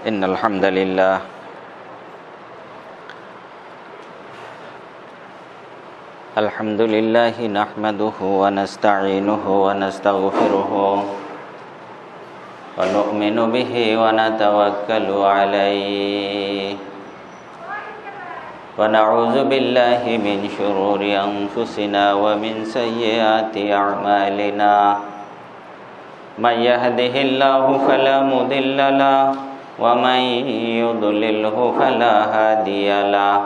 إن الحمد لله نحمده ونستعينه ونستغفره ونؤمن به ونتوكل عليه ونعوذ بالله من شرور أنفسنا ومن سيئات أعمالنا من يهده الله فلا مضل له ومن يضلله فلا هادي له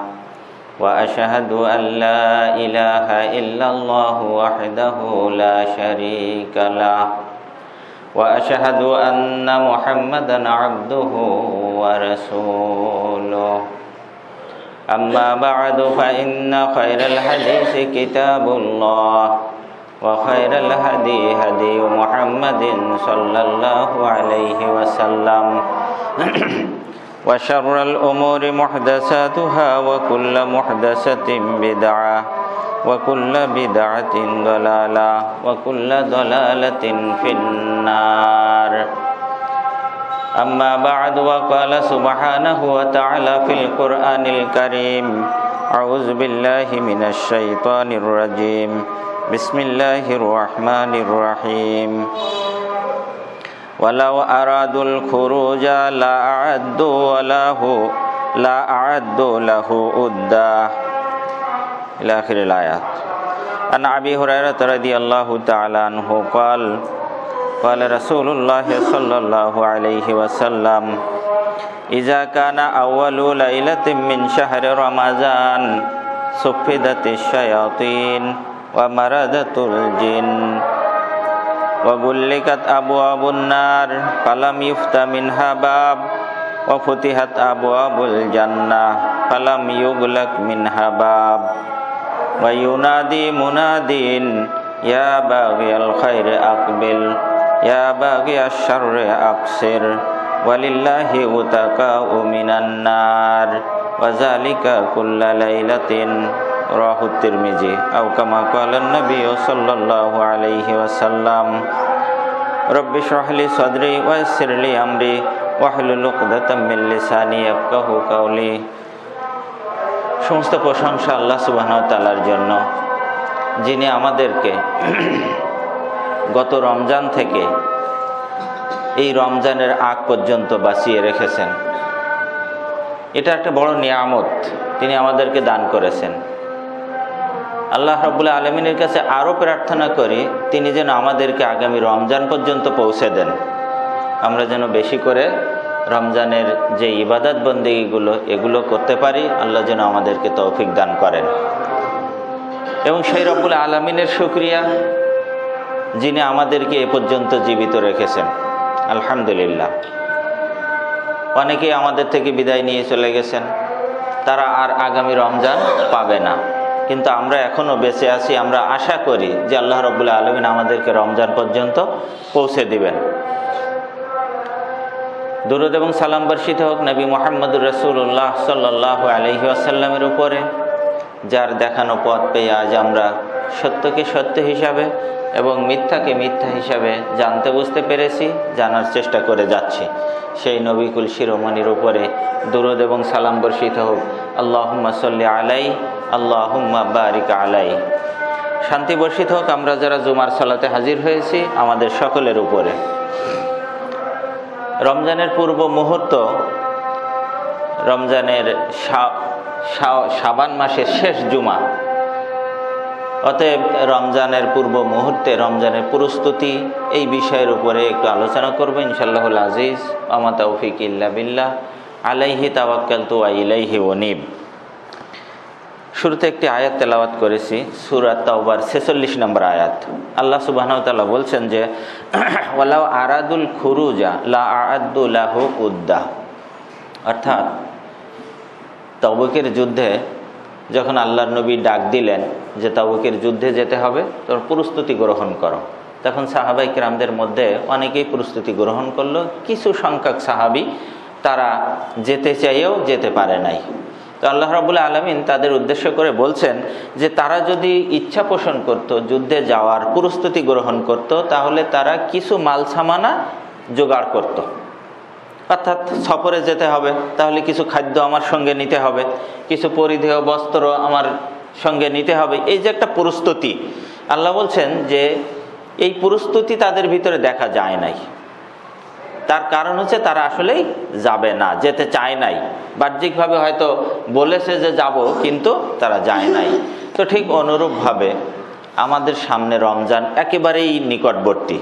وأشهد أن لا إله إلا الله وحده لا شريك له وأشهد أن محمدا عبده ورسوله أما بعد فإن خير الحديث كتاب الله وخير الهدي هدي محمد صلى الله عليه وسلم وشر الأمور محدثاتها وكل محدثة بدعة وكل بدعة ضلالة وكل ضلالة في النار أما بعد وقال سبحانه وتعالى في القرآن الكريم أعوذ بالله من الشيطان الرجيم بسم الله الرحمن الرحيم ولو أرادوا الخروج لأعدوا له عدة إلى آخر الآيات. عن أبي هريرة رضي الله تعالى عنه قال رسول الله صلى الله عليه وسلم إذا كان أول ليلة من شهر رمضان صفدت الشياطين ومردت الجن وغلقت أبواب النار فلم يفتح منها باب وفتحت أبواب الجنة فلم يغلق منها باب وينادي مناد يا باغي الخير أقبل يا باغي الشر أقصر ولله وتقاء من النار وذلك كل ليلة رواه الترمذي أو كما قال النبي صلى الله عليه وسلم رب اشرح لي صدري ويسر لي أمري واحلل عقدة من لساني يفقهوا قولي। সমস্ত প্রশংসা আল্লাহ সুবহানাহু ওয়া তাআলার জন্য, যিনি আমাদেরকে গত রমজান থেকে এই রমজানের আগ পর্যন্ত বাঁচিয়ে রেখেছেন। এটা একটা বড় নিয়ামত তিনি আমাদেরকে দান করেছেন। আল্লাহ রাব্বুল আলামিনের কাছে আরও প্রার্থনা করি তিনি যেন আমাদেরকে আগামী রমজান পর্যন্ত পৌঁছে দেন, আমরা যেন বেশি করে রমজানের যে ইবাদত বন্দেগীগুলো এগুলো করতে পারি, আল্লাহ যেন আমাদেরকে তৌফিক দান করেন। এবং সেই রব্বুল আলামিনের শুকরিয়া যিনি আমাদেরকে এ পর্যন্ত জীবিত রেখেছেন, আলহামদুলিল্লাহ। অনেকেই আমাদের থেকে বিদায় নিয়ে চলে গেছেন, তারা আর আগামী রমজান পাবে না, কিন্তু আমরা এখনও বেঁচে আছি। আমরা আশা করি যে আল্লাহ রাব্বুল আলামিন আমাদেরকে রমজান পর্যন্ত পৌঁছে দিবেন। দুরূদ এবং সালাম বর্ষিত হোক নবী মুহাম্মদুর রাসূলুল্লাহ সাল্লাল্লাহু আলাইহি ওয়াসাল্লামের উপরে, যার দেখানো পথ পেয়ে আজ আমরা সত্যকে সত্য হিসাবে এবং মিথ্যাকে মিথ্যা হিসাবে জানতে বুঝতে পেরেছি, জানার চেষ্টা করে যাচ্ছি। সেই নবীকুল শিরোমণির উপরে দুরূদ এবং সালাম বর্ষিত হোক। আল্লাহুম্মা সাল্লি আলাই আল্লাহুম্মা বারিক আলাই। শান্তি বর্ষিত হোক আমরা যারা জুমার সালাতে হাজির হয়েছি আমাদের সকলের উপরে। রমজানের পূর্ব মুহূর্ত, রমজানের শাবান মাসের শেষ জুমা, অতএব রমজানের পূর্ব মুহূর্তে রমজানের প্রস্তুতি এই বিষয়ের উপরে একটু আলোচনা করব ইনশাআল্লাহুল আজিজ। আমা তাওফিক ইল্লা বিল্লাহ আলাইহি তাওয়াক্কালতু ওয়া ইলাইহি উনীব। শুরুতে একটি আয়াত তেলাওয়াত করেছি, সূরা তাওবার 46 নম্বর আয়াত। আল্লাহ সুবহানাহু ওয়া তাআলা বলছেন যে ওয়ালাউ আরাদুল খুরুজা লা আ'আদ্দু লাহু উদ্দা, অর্থাৎ তাবুকের যুদ্ধে যখন আল্লাহর নবী ডাক দিলেন যে তাবুকের যুদ্ধে যেতে হবে, তোর প্রস্তুতি গ্রহণ করো, তখন সাহাবায়ে কিরামদের মধ্যে অনেকেই প্রস্তুতি গ্রহণ করলো। কিছু সংখ্যক সাহাবী তারা যেতে চাইও যেতে পারে নাই। তো আল্লাহ রাব্বুল আলামিন তাদের উদ্দেশ্য করে বলছেন যে তারা যদি ইচ্ছা পোষণ করত, যুদ্ধে যাওয়ার প্রস্তুতি গ্রহণ করত, তাহলে তারা কিছু মাল সামানা জোগাড় করত। অর্থাৎ সফরে যেতে হবে, তাহলে কিছু খাদ্য আমার সঙ্গে নিতে হবে, কিছু পরিধেয় বস্ত্র আমার সঙ্গে নিতে হবে। এই যে একটা প্রস্তুতি, আল্লাহ বলছেন যে এই প্রস্তুতি তাদের ভিতরে দেখা যায় নাই। তার কারণ হচ্ছে তারা আসলেই যাবে না, যেতে চায় নাই। বাহ্যিকভাবে হয়তো বলেছে যে যাব, কিন্তু তারা যায় নাই। তো ঠিক অনুরূপভাবে আমাদের সামনে রমজান একেবারেই নিকটবর্তী,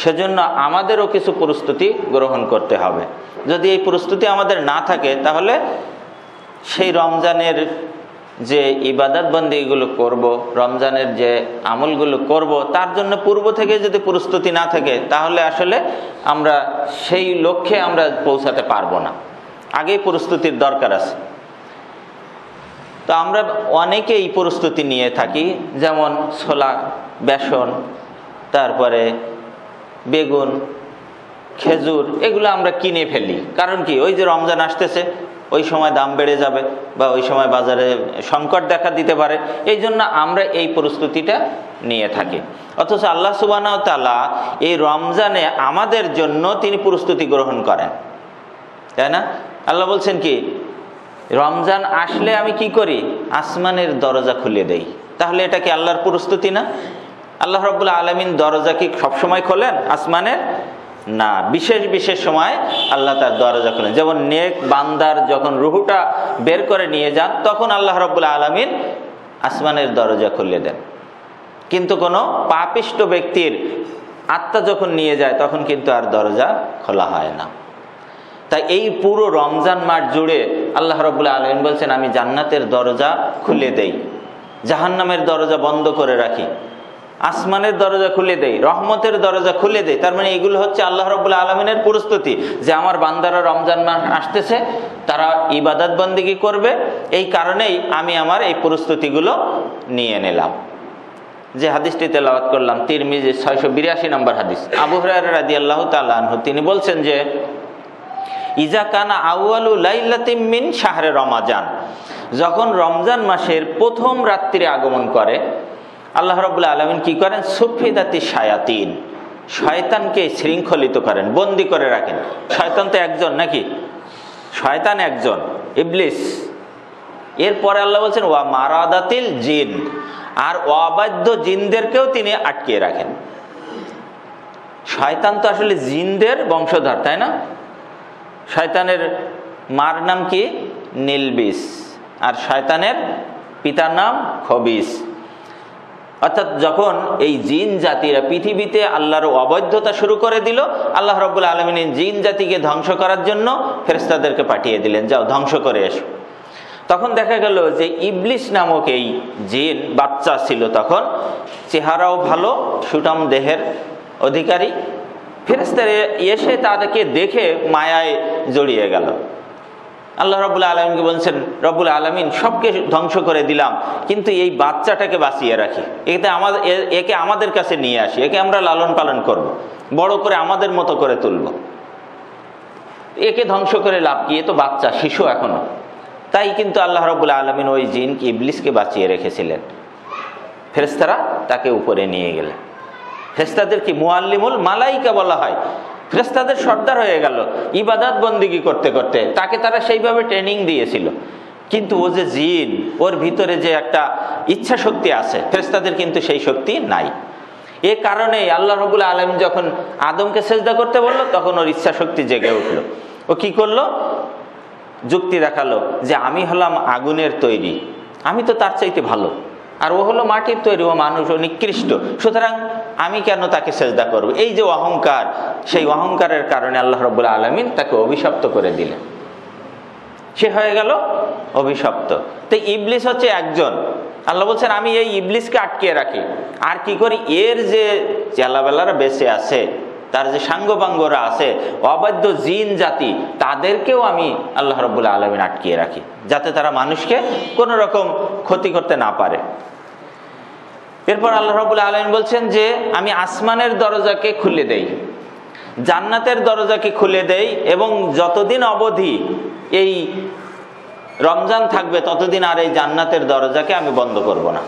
সেজন্য আমাদেরও কিছু প্রস্তুতি গ্রহণ করতে হবে। যদি এই প্রস্তুতি আমাদের না থাকে, তাহলে সেই রমজানের যে ইবাদত বন্দেগীগুলো করব, রমজানের যে আমলগুলো করব, তার জন্য পূর্ব থেকে যদি প্রস্তুতি না থাকে, তাহলে আসলে আমরা সেই লক্ষ্যে আমরা পৌঁছাতে পারবো না। আগেই প্রস্তুতির দরকার আছে। তো আমরা অনেকেই প্রস্তুতি নিয়ে থাকি, যেমন ছোলা, বেসন, তারপরে বেগুন, খেজুর, এগুলো আমরা কিনে ফেলি। কারণ কি, ওই যে রমজান আসতেছে, ওই সময় দাম বেড়ে যাবে বা ওই সময় বাজারে সংকট দেখা দিতে পারে, এই জন্য আমরা এই প্রস্তুতিটা নিয়ে থাকি। অথচ আল্লাহ সুবহানাহু ওয়া তাআলা এই রমজানে আমাদের জন্য তিনি প্রস্তুতি গ্রহণ করেন, তাই না? আল্লাহ বলছেন কি, রমজান আসলে আমি কি করি, আসমানের দরজা খুলে দেই। তাহলে এটা কি আল্লাহর প্রস্তুতি না? আল্লাহ রাব্বুল আলামিন দরজা কি সবসময় খোলেন আসমানের? না, বিশেষ বিশেষ সময় আল্লাহ তার দরজা খোলেন। যেমন নেক বান্দার যখন রুহুটা বের করে নিয়ে যান, তখন আল্লাহ রাব্বুল আলামিন আসমানের দরজা খুলে দেন। কিন্তু কোনো পাপিষ্ট ব্যক্তির আত্মা যখন নিয়ে যায়, তখন কিন্তু আর দরজা খোলা হয় না। তাই এই পুরো রমজান মাস জুড়ে আল্লাহ রাব্বুল আলামিন বলছেন, আমি জান্নাতের দরজা খুলে দেই, জাহান্নামের দরজা বন্ধ করে রাখি, আসমানের দরজা খুলে দেই, রহমতের দরজা খুলে দেই। তার মানে এগুলো হচ্ছে আল্লাহ রাব্বুল আলামিনের প্রস্তুতি, যে আমার বান্দারা রমজান মাস আসতেছে, তারা ইবাদত বন্দেগী করবে, এই কারণেই আমি আমার এই প্রস্তুতিগুলো নিয়ে নিলাম। যে হাদিসটি তেলাওয়াত করলাম, তিরমিজি 682 নম্বর হাদিস, আবু হুরায়রা রাদিয়াল্লাহু তাআলা আনহু, তিনি বলছেন যে ইজা কানা আউয়ালু লাইলাতিম মিন শাহরে রমাজান, যখন রমজান মাসের প্রথম রাত্রিরে আগমন করে, আল্লাহ রাব্বুল আলামিন কি করেন, সুফিদাতি শায়াতিন, শয়তানকে শৃঙ্খলিত করেন, বন্দী করে রাখেন। শয়তান তো একজন নাকি? শয়তান একজন, ইবলিস। এরপরে আল্লাহ বলছেন ওয়া মারাদাতিল জিন, আর অবাধ্য জিনদেরকেও তিনি আটকে রাখেন। শয়তান তো আসলে জিনদের বংশধর, তাই না? শয়তানের মার নাম কি? নীলবিস, আর শয়তানের পিতার নাম খবিস। অর্থাৎ যখন এই জিন জাতিরা পৃথিবীতে আল্লাহর অবৈধতা শুরু করে দিল, আল্লাহ রাব্বুল আলামিন জিন জাতিকে ধ্বংস করার জন্য ফেরেশতাদেরকে পাঠিয়ে দিলেন, যাও ধ্বংস করে এসো। তখন দেখা গেল যে ইবলিস নামক এই জিন বাচ্চা ছিল, তখন চেহারাও ভালো, সুঠাম দেহের অধিকারী। ফেরেশতারা এসে তাদেরকে দেখে মায়ায় জড়িয়ে গেল। আল্লাহ রাব্বুল আলামিনকে বলছেন, রব্বুল আলামিন সবকে ধ্বংস করে দিলাম, কিন্তু এই বাচ্চাটাকে বাঁচিয়ে রাখি, একে আমাদের কাছে নিয়ে আসি, একে আমরা লালন পালন করব, বড় করে আমাদের মতো করে তুলব। একে ধ্বংস করে লাভ কি, এ তো বাচ্চা, শিশু এখনো। তাই কিন্তু আল্লাহ রাব্বুল আলামিন ওই জিনকে, ইবলিসকে বাঁচিয়ে রেখেছিলেন। ফেরেশতারা তাকে উপরে নিয়ে গেলেন। ফেরেশতাদের কি মুআল্লিমুল মালাইকা বলা হয়, ফেরেশতাদের সর্দার হয়ে গেল ইবাদত বন্দেগী করতে করতে। তাকে তারা সেইভাবে ট্রেনিং দিয়েছিল। কিন্তু ও যে জিন, ওর ভিতরে যে একটা ইচ্ছা শক্তি আছে, ফেরেশতাদের কিন্তু সেই শক্তি নাই। এ কারণেই আল্লাহ রাব্বুল আলামিন যখন আদমকে সেজদা করতে বললো, তখন ওর ইচ্ছা শক্তি জেগে উঠলো। ও কি করলো? যুক্তি দেখালো যে আমি হলাম আগুনের তৈরি, আমি তো তার চাইতে ভালো, আর ও হলো মাটির তৈরি, ও মানুষ, ও নিকৃষ্ট, সুতরাং আমি কেন তাকে সেজদা করব? এই যে অহংকার, সেই অহংকারের কারণে আল্লাহ রাব্বুল আলামিন তাকে অভিশপ্ত করে দিলেন। সে হয়ে গেল অভিশপ্ত। তো ইবলিস হচ্ছে একজন। আল্লাহ বলছেন আমি এই ইবলিসকে আটকিয়ে রাখি, আর কি করি, এর যে চেলাবেলারা বেঁচে আছে, তার যে সাঙ্গপাঙ্গরা আছে, অবাধ্য জিন জাতি, তাদেরকেও আমি আল্লাহ রাব্বুল আলামিন আটকিয়ে রাখি, যাতে তারা মানুষকে কোনো রকম ক্ষতি করতে না পারে। এরপর আল্লাহ রাব্বুল আলামিন বলছেন যে আমি আসমানের দরজাকে খুলে দেই, জান্নাতের দরজাকে খুলে দেই, এবং যতদিন অবধি এই রমজান থাকবে, ততদিন আর এই জান্নাতের দরজাকে আমি বন্ধ করব না।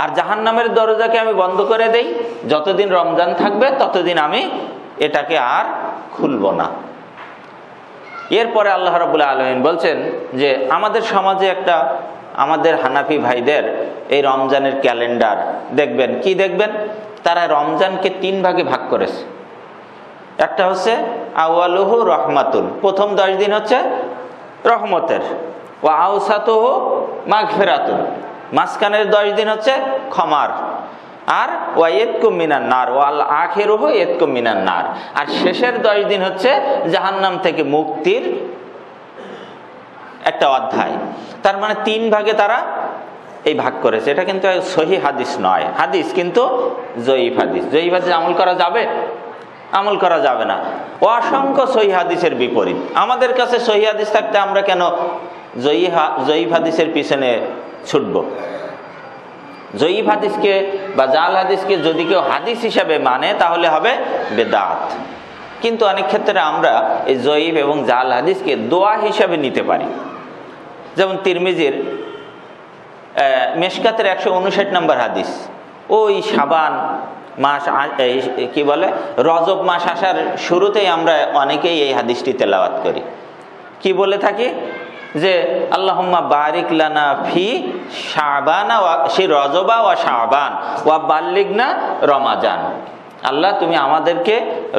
আর জাহান্নামের দরজাকে আমি বন্ধ করে দেই, যতদিন রমজান থাকবে ততদিন আমি এটাকে আর খুলব না। এরপরে আল্লাহ রাব্বুল আলামিন বলছেন যে আমাদের সমাজে একটা, আমাদের হানাফি ভাইদের এই রমজানের ক্যালেন্ডার দেখবেন, কি দেখবেন, তারা রমজানকে 3 ভাগে ভাগ করেছে। একটা হচ্ছে আউয়ালুহু রহমাতুল, প্রথম 10 দিন হচ্ছে রহমতের, ওয়া আউসাতুহু মাগফিরাতুন, মাঝখানের 10 দিন হচ্ছে ক্ষমার, আর ওয়া ইয়াতকুম মিনান নার, ওয়াল আখিরুহু ইয়াতকুম মিনান নার, আর শেষের 10 দিন হচ্ছে জাহান্নাম থেকে মুক্তির একটা অধ্যায়। তার মানে 3 ভাগে তারা এই ভাগ করেছে। এটা কিন্তু সহিহ হাদিস নয়, হাদিস কিন্তু জয়ীফ হাদিস। জয়ীফ হাদিস আমল করা যাবে? আমল করা যাবে অসংখ্য সহিহ হাদিসের বিপরীত। আমাদের কাছে সহিহ হাদিস থাকতে আমরা কেন জয়ীফ হাদিসের পিছনে ছুটব? জয়ীফ হাদিসকে বা জাল হাদিসকে যদি কেউ হাদিস হিসাবে মানে তাহলে হবে বেদাত। কিন্তু অনেক ক্ষেত্রে আমরা এই জয়ীফ এবং জাল হাদিসকে দোয়া হিসাবে নিতে পারি। যেমন তিরমিজির মেশকাতের 159 নম্বর হাদিস, ওই শাবান মাস, কি বলে, রজব মাস আসার শুরুতেই আমরা অনেকেই এই হাদিসটি তেলাওয়াত করি। কি বলে থাকি যে আল্লাহুম্মা বারিক লানা ফি শাবানা ওয়া শি রজবা ওয়া শাবান ওয়া বাল্লিগনা রমাজান। আল্লাহ তুমি আমাদেরকে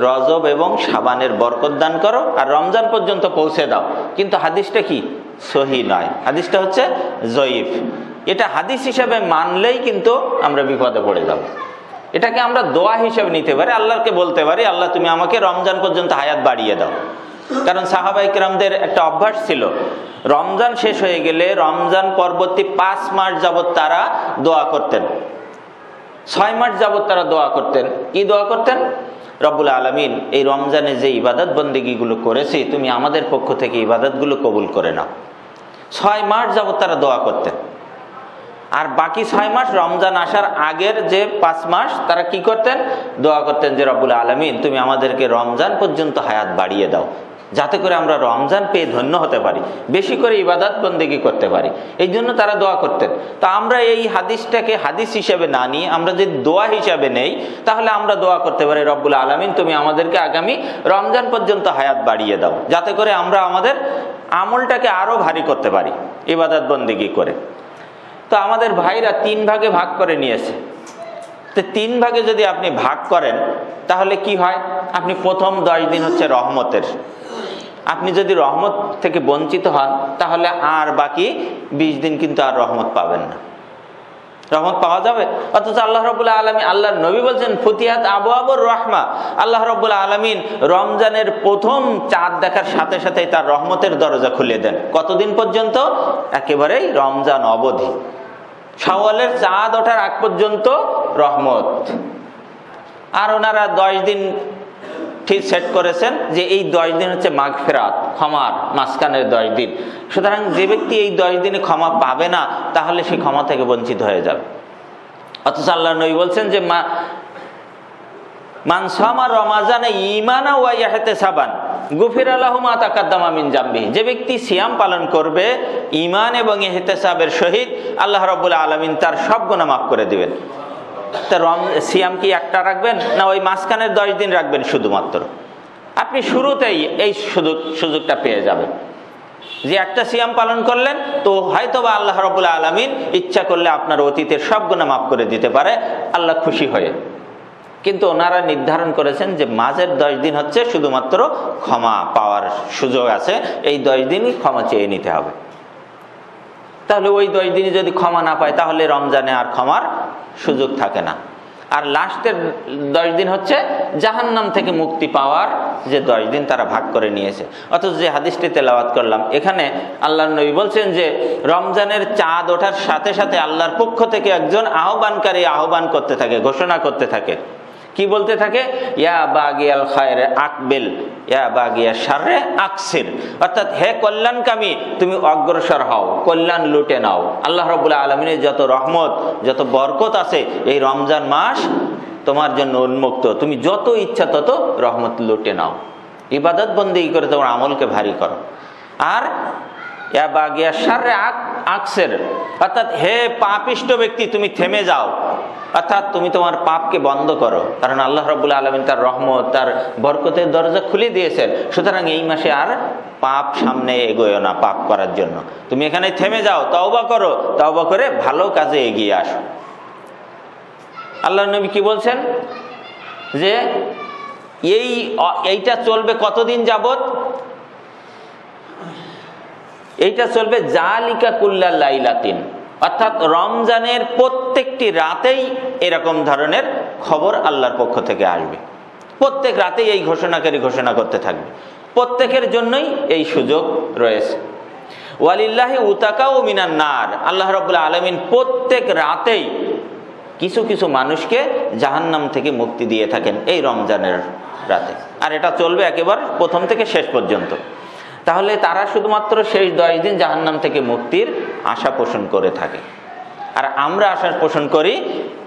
রজব এবং শাবানের বরকত দান করো আর রমজান পর্যন্ত পৌঁছে দাও। কিন্তু হাদিসটা কি? সহিহ নয়, হাদিসটা হচ্ছে জয়ীফ। এটা হাদিস হিসাবে মানলেই কিন্তু আমরা বিপদে পড়ে যাব। এটাকে আমরা দোয়া হিসেবে নিতে পারি, আল্লাহকে বলতে পারি আল্লাহ তুমি আমাকে রমজান পর্যন্ত হায়াত বাড়িয়ে দাও। কারণ সাহাবায়ে কেরামদের একটা অভ্যাস ছিল, রমজান শেষ হয়ে গেলে রমজান পরবর্তী 5 মাস যাবত তারা দোয়া করতেন, 6 মাস যাবত তারা দোয়া করতেন। কি দোয়া করতেন? রব্বুল আলামিন এই রমজানে যে ইবাদত বন্দেগীগুলো করেছি তুমি আমাদের পক্ষ থেকে ইবাদতগুলো কবুল করে নাও। 6 মাস যাবত তারা দোয়া করতেন। আর বাকি 6 মাস রমজান আসার আগের যে 5 মাস তারা কি করতেন? দোয়া করতেন যে রব্বুল আলামিন তুমি আমাদেরকে রমজান পর্যন্ত হায়াত বাড়িয়ে দাও, যাতে করে আমরা রমজান পেয়ে ধন্য হতে পারি, বেশি করে ইবাদত বন্দেগী করতে পারি। এই জন্য তারা দোয়া করতেন। তা আমরা এই হাদিসটাকে হাদিস হিসাবে না নিয়ে আমরা যদি দোয়া হিসাবে নেই, তাহলে আমরা দোয়া করতে পারি রব্বুল আলামিন তুমি আমাদেরকে আগামী রমজান পর্যন্ত হায়াত বাড়িয়ে দাও, যাতে করে আমরা আমাদের আমলটাকে আরো ভারী করতে পারি ইবাদত বন্দেগী করে। তো আমাদের ভাইরা 3 ভাগে ভাগ করে নিয়েছে। তো 3 ভাগে যদি আপনি ভাগ করেন তাহলে কি হয়? আপনি প্রথম 10 দিন হচ্ছে রহমতের, আপনি যদি রহমত থেকে বঞ্চিত হন তাহলে আর বাকি 20 দিন কিন্তু আর রহমত পাবেন না, রহমত পাওয়া যাবে। অথচ আল্লাহ রাব্বুল আলামিন, আল্লাহর নবী বলছেন ফুতিহাত আবওয়াবুর রাহমা, আল্লাহ রাব্বুল আলামিন রমজানের প্রথম চাঁদ দেখার সাথে সাথেই তার রহমতের দরজা খুলে দেন। কতদিন পর্যন্ত? একেবারেই রমজান অবধি, শাওয়ালের চাঁদ ওঠার আগ পর্যন্ত রহমত। আর ওনারা 10 দিন ঠিক সেট করেছেন যে এই 10 দিন হচ্ছে মাগফিরাত, ক্ষমার মাঝখানের 10 দিন। সুতরাং যে ব্যক্তি এই 10 দিনে ক্ষমা পাবে না তাহলে সে ক্ষমা থেকে বঞ্চিত হয়ে যাবে। অথচ আল্লাহর নবী বলছেন যে মান সামা রমাজানে ঈমানা ওয়া ইহতিসাবান গুফিরা লাহু মা তাকাদ্দামা মিন জামবিহি, যে ব্যক্তি সিয়াম পালন করবে ঈমান এবং ইহতিসাবের সহিত আল্লাহ রাব্বুল আলামিন তার সব গুনাহ মাফ করে দিবেন। তা সিয়াম কি একটা রাখবেন না ওই মাঝখানের 10 দিন রাখবেন? শুধুমাত্র আপনি শুরুতেই এই সুযোগটা পেয়ে যাবেন যে একটা সিয়াম পালন করলেন তো হয়তোবা আল্লাহ রাব্বুল আলামিন ইচ্ছা করলে আপনার অতীতের সব গুনাহ মাফ করে দিতে পারে আল্লাহ খুশি হয়ে। কিন্তু ওনারা নির্ধারণ করেছেন যে মাঝের 10 দিন হচ্ছে শুধুমাত্র ক্ষমা পাওয়ার সুযোগ আছে, এই 10 দিনই ক্ষমা চেয়ে নিতে হবে। তাহলে ওই 10 দিনে যদি ক্ষমা না পায় তাহলে রমজানে আর ক্ষমার সুযোগ থাকে না। আর লাস্টের 10 দিন হচ্ছে জাহান্নাম থেকে মুক্তি পাওয়ার যে 10 দিন তারা ভাগ করে নিয়েছে। অথচ যে হাদিসটি তেলাওয়াত করলাম এখানে আল্লাহর নবী বলছেন যে রমজানের চাঁদ ওঠার সাথে সাথে আল্লাহর পক্ষ থেকে একজন আহ্বানকারী আহ্বান করতে থাকে, ঘোষণা করতে থাকে। কি বলতে থাকে? ইয়া বাগিয়াল খায়রে আকবিল ইয়া বাগিয়া শাররে আকসির, অর্থাৎ হে কল্যাণকামী তুমি অগ্রসর হও, কল্যাণ লুটে নাও। আল্লাহ রাব্বুল আলামিনের যত রহমত যত বরকত আছে এই রমজান মাস তোমার জন্য উন্মুক্ত, তুমি যত ইচ্ছা তত রহমত লুটে নাও, ইবাদত বন্দেগী করে তোমার আমলকে ভারী করো। আর ইয়া বাগিয়া শাররে আকসির, অর্থাৎ হে পাপিষ্ট ব্যক্তি তুমি থেমে যাও, অর্থাৎ তুমি তোমার পাপকে বন্ধ করো। কারণ আল্লাহ রাব্বুল আলামিন তার রহমত তার বরকতের দরজা খুলে দিয়েছেন। সুতরাং এই মাসে আর পাপ সামনে এগোয় না পাপ করার জন্য, তুমি এখানে থেমে যাও, তওবা করো, তওবা করে ভালো কাজে এগিয়ে আসো। আল্লাহর নবী কি বলছেন যে এইটা চলবে কতদিন যাবত? এইটা চলবে জালিকা কুল্লা লাইলাতিন, অর্থাৎ রমজানের প্রত্যেকটি রাতেই এরকম ধরনের খবর আল্লাহর পক্ষ থেকে আসবে। প্রত্যেক রাতেই এই ঘোষণাকারী ঘোষণা করতে থাকবে। প্রত্যেকের জন্যই এই সুযোগ রয়েছে। ওয়ালিল্লাহি উতাকাউ মিনান নার, আল্লাহ রাব্বুল আলামিন প্রত্যেক রাতেই কিছু কিছু মানুষকে জাহান্নাম থেকে মুক্তি দিয়ে থাকেন এই রমজানের রাতে। আর এটা চলবে একেবারে প্রথম থেকে শেষ পর্যন্ত। তাহলে তারা শুধুমাত্র শেষ 10 দিন জাহান্নাম থেকে মুক্তির আশা পোষণ করে থাকে। আর আমরা আশা পোষণ করি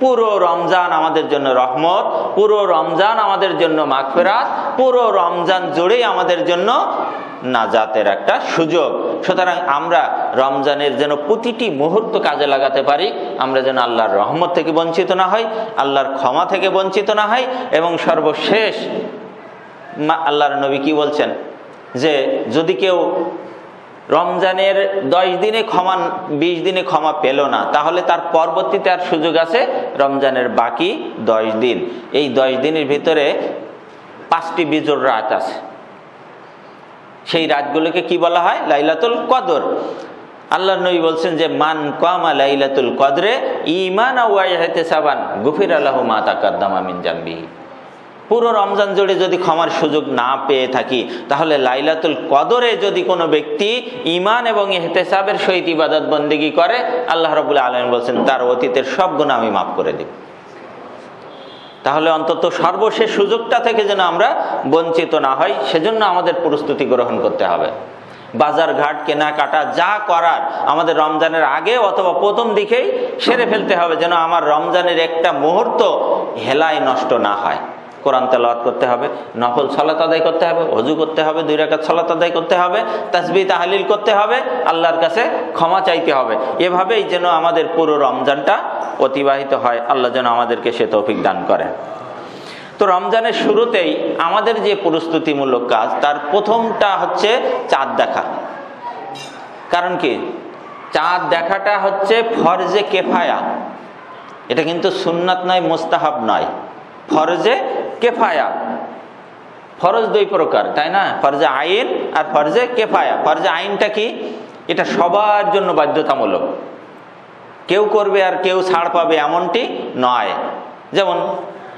পুরো রমজান আমাদের জন্য রহমত, পুরো রমজান আমাদের জন্য মাগফিরাত, পুরো রমজান জুড়েই আমাদের জন্য নাজাতের একটা সুযোগ। সুতরাং আমরা রমজানের যেন প্রতিটি মুহূর্ত কাজে লাগাতে পারি, আমরা যেন আল্লাহর রহমত থেকে বঞ্চিত না হই, আল্লাহর ক্ষমা থেকে বঞ্চিত না হই। এবং সর্বশেষ আল্লাহর নবী কি বলছেন যে যদি কেউ রমজানের 10 দিনে ক্ষমা, 20 দিনে ক্ষমা পেল না, তাহলে তার পরবর্তীতে আর সুযোগ আছে রমজানের বাকি 10 দিন। এই 10 দিনের ভিতরে 5টি বিজোড় রাত আছে। সেই রাতগুলোকে কি বলা হয়? লাইলাতুল কদর। আল্লাহর নবী বলছেন যে মান কামা লাইলাতুল কদরে ঈমানাও ওয়া ইহতিসাবান গুফিরা লাহু মা তাকাদ্দামা মিন যামবিহি। পুরো রমজান জুড়ে যদি ক্ষমার সুযোগ না পেয়ে থাকি, তাহলে লাইলাতুল কদরে যদি কোনো ব্যক্তি ঈমান এবং ইহতিসাবের সহিত ইবাদত বন্দেগী করে, আল্লাহ রাব্বুল আলামিন বলছেন তার অতীতের সব গুনাহ আমি মাফ করে দেব। তাহলে অন্তত সর্বশেষ সুযোগটা থেকে যেন আমরা বঞ্চিত না হই, সেজন্য আমাদের প্রস্তুতি গ্রহণ করতে হবে। বাজার ঘাট কেনাকাটা যা করার আমাদের রমজানের আগে অথবা প্রথম দিকেই সেরে ফেলতে হবে, যেন আমার রমজানের একটা মুহূর্ত হেলায় নষ্ট না হয়। কোরআন তেলাওয়াত করতে হবে, নফল সালাত আদায় করতে হবে, ওযু করতে হবে, 2 রাকাত সালাত আদায় করতে হবে, তাসবিহ তাহলিল করতে হবে, আল্লাহর কাছে ক্ষমা চাইতে হবে। এভাবেই যেন আমাদের পুরো রমজানটা অতিবাহিত হয়। আল্লাহ যেন আমাদেরকে সে তৌফিক দান করেন। তো রমজানের শুরুতেই আমাদের যে প্রস্তুতিমূলক কাজ, তার প্রথমটা হচ্ছে চাঁদ দেখা। কারণ কি? চাঁদ দেখাটা হচ্ছে ফরজে কেফায়া। এটা কিন্তু সুন্নাত নয়, মুস্তাহাব নয়, ফরজে কেফায়া। ফরজ 2 প্রকার, তাই না? ফরজে আইন আর ফরজে কেফায়া। ফরজে আইনটা কি? এটা সবার জন্য বাধ্যতামূলক, কেউ করবে আর কেউ ছাড় পাবে এমনটি নয়। যেমন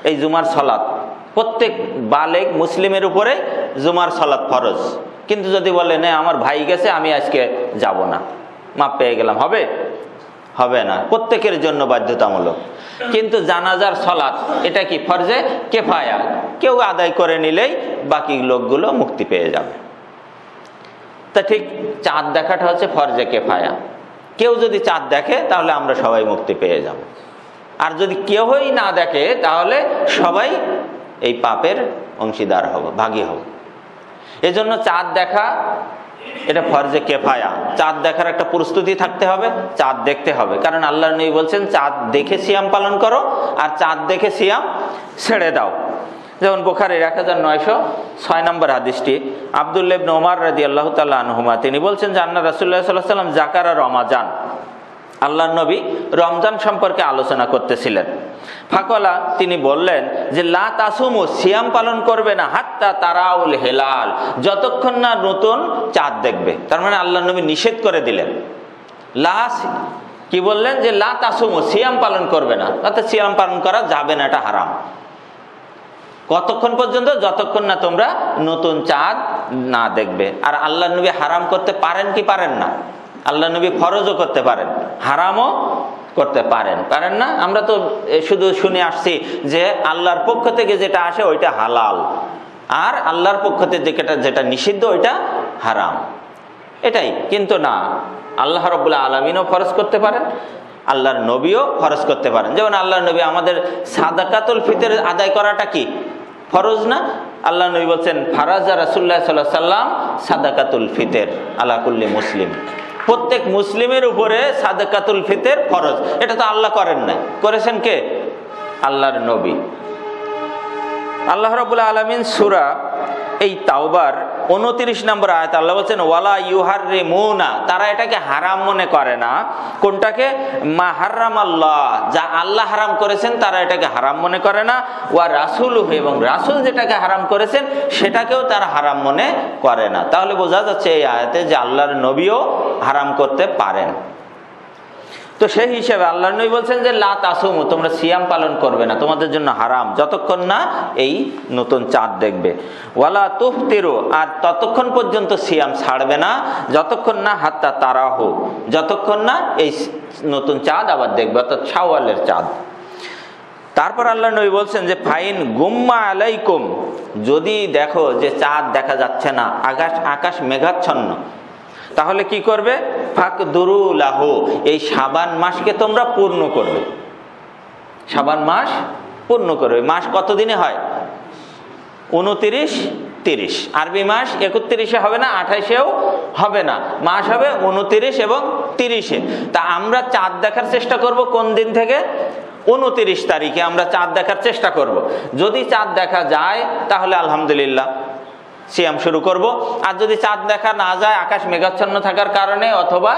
এই জুমার সালাত, প্রত্যেক বালেগ মুসলিমের উপরে জুমার সালাত ফরজ। কিন্তু যদি বলে না আমার ভাই গেছে আমি আজকে যাব না, মাপ পেয়ে গেলাম, হবে? হবে না, প্রত্যেকের জন্য বাধ্যতামূলক। কিন্তু জানাজার সালাত এটা কি? ফরজে কেফায়া, কেউ আদায় করে নিলেই বাকি লোকগুলো মুক্তি পেয়ে যাবে। তা ঠিক চাঁদ দেখাটা হচ্ছে ফরজে কেফায়া। কেউ যদি চাঁদ দেখে তাহলে আমরা সবাই মুক্তি পেয়ে যাব। আর যদি কেউই না দেখে তাহলে সবাই এই পাপের অংশীদার হব, ভাগী হব। এজন্য চাঁদ দেখা এটা ফরজে কেফায়া। চাঁদ দেখার একটা প্রস্তুতি থাকতে হবে, চাঁদ দেখতে হবে। কারণ আল্লাহর নবী বলছেন চাঁদ দেখে সিয়াম পালন করো আর চাঁদ দেখে সিয়াম ছেড়ে দাও। যেমন বুখারীর 1906 নম্বর হাদিসটি, আব্দুল্লাহ ইবনে ওমর রাদিয়াল্লাহু তাআলা আনহুমা তিনি বলছেন যে আন্না রাসূলুল্লাহ সাল্লাল্লাহু আলাইহি ওয়াসাল্লাম যাকারা রমাজান, আল্লাহর নবী রমজান সম্পর্কে আলোচনা করতেছিলেন। ফাকলা তিনি বললেন যে লা তাসুমু, সিয়াম পালন করবে না, হাত্তা তারাউল হেলাল, যতক্ষণ না নতুন চাঁদ দেখবে। তার মানে আল্লাহর নবী নিষেধ করে দিলেন। লা কি বললেন? যে লা তাসুমু, সিয়াম পালন করবে না, অর্থাৎ সিয়াম পালন করা যাবে না, এটা হারাম। কতক্ষণ পর্যন্ত? যতক্ষণ না তোমরা নতুন চাঁদ না দেখবে। আর আল্লাহর নবী হারাম করতে পারেন কি পারেন না? আল্লাহ নবী ফরজও করতে পারেন, হারামও করতে পারেন না? আমরা তো শুধু শুনে আসছি যে আল্লাহর পক্ষ থেকে যেটা আসে ওইটা হালাল, আর আল্লাহর পক্ষ থেকে যেটা নিষিদ্ধ ওইটা হারাম, এটাই। কিন্তু না, আল্লাহ রাব্বুল আলামিনও ফরজ করতে পারেন, আল্লাহর নবীও ফরজ করতে পারেন। যেমন আল্লাহর নবী আমাদের সাদাকাতুল ফিতর আদায় করাটা কি ফরজ না? আল্লাহ নবী বলছেন ফারাজা রাসূলুল্লাহ সাল্লাল্লাহু আলাইহি ওয়াসাল্লাম সাদাকাতুল ফিতর আলা কুল্লি মুসলিম, প্রত্যেক মুসলিমের উপরে সাদাকাতুল ফিতর ফরজ। এটা তো আল্লাহ করেন নাই, করেছেন কে? আল্লাহর নবী। আল্লাহ রাব্বুল আলামিন সূরা এই তাওবার 29 নম্বর আয়াত আল্লাহ বলছেন ওয়ালা ইউহাররিমুনা, তারা এটাকে হারাম মনে করে না। কোনটাকে? মা হারামাল্লাহ, যা আল্লাহ হারাম করেছেন তারা এটাকে হারাম মনে করে না। ওয়া রাসূলুহু, এবং রাসূল যেটাকে হারাম করেছেন সেটাকেও তারা হারাম মনে করে না। তাহলে বোঝা যাচ্ছে এই আয়াতে যে আল্লাহর নবীও হারাম করতে পারেন। তো সেই হিসেবে আল্লাহর নবী বলছেন যে লা তাসুমু, তোমরা সিয়াম পালন করবে না, তোমাদের জন্য হারাম যতক্ষণ না এই নতুন চাঁদ দেখবে। ওয়ালা তুফতিরু, আর ততক্ষণ পর্যন্ত সিয়াম ছাড়বে না যতক্ষণ না হাত্তা তারাহু, যতক্ষণ না এই নতুন চাঁদ আবার দেখবে, অর্থাৎ শাওয়ালের চাঁদ। তারপর আল্লাহর নবী বলছেন যে ফাইন গুম্মা আলাইকুম, যদি দেখো যে চাঁদ দেখা যাচ্ছে না, আকাশ মেঘাচ্ছন্ন, তাহলে কি করবে? ফাকদুরু লাহু, এই শাবান মাসকে তোমরা পূর্ণ করবে। শাবান মাস পূর্ণ করবে। মাস কত দিনে হয়? 29, 30। আরবি মাস 31-এ হবে না, 28-এও হবে না, মাস হবে 29 এবং 30-এ। তা আমরা চাঁদ দেখার চেষ্টা করব কোন দিন থেকে? 29 তারিখে আমরা চাঁদ দেখার চেষ্টা করব। যদি চাঁদ দেখা যায় তাহলে আলহামদুলিল্লাহ সিয়াম শুরু করব। আর যদি চাঁদ দেখা না যায় আকাশ মেঘাচ্ছন্ন থাকার কারণে অথবা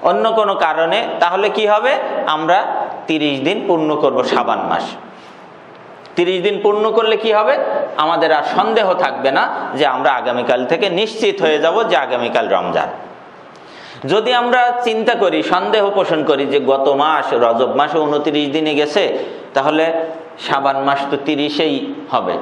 অন্য কোনো কারণে, তাহলে কি হবে? আমরা 30 দিন পূর্ণ করব শাবান মাস। 30 দিন পূর্ণ করলে কি হবে? আমাদের আর সন্দেহ থাকবে না যে আমরা আগামীকাল থেকে নিশ্চিত হয়ে যাব যে আগামীকাল রমজান। যদি আমরা চিন্তা করি, সন্দেহ পোষণ করি যে গত মাস রজব মাসে 29 দিনে গেছে, তাহলে শাবান মাস তো 30-এই হবে,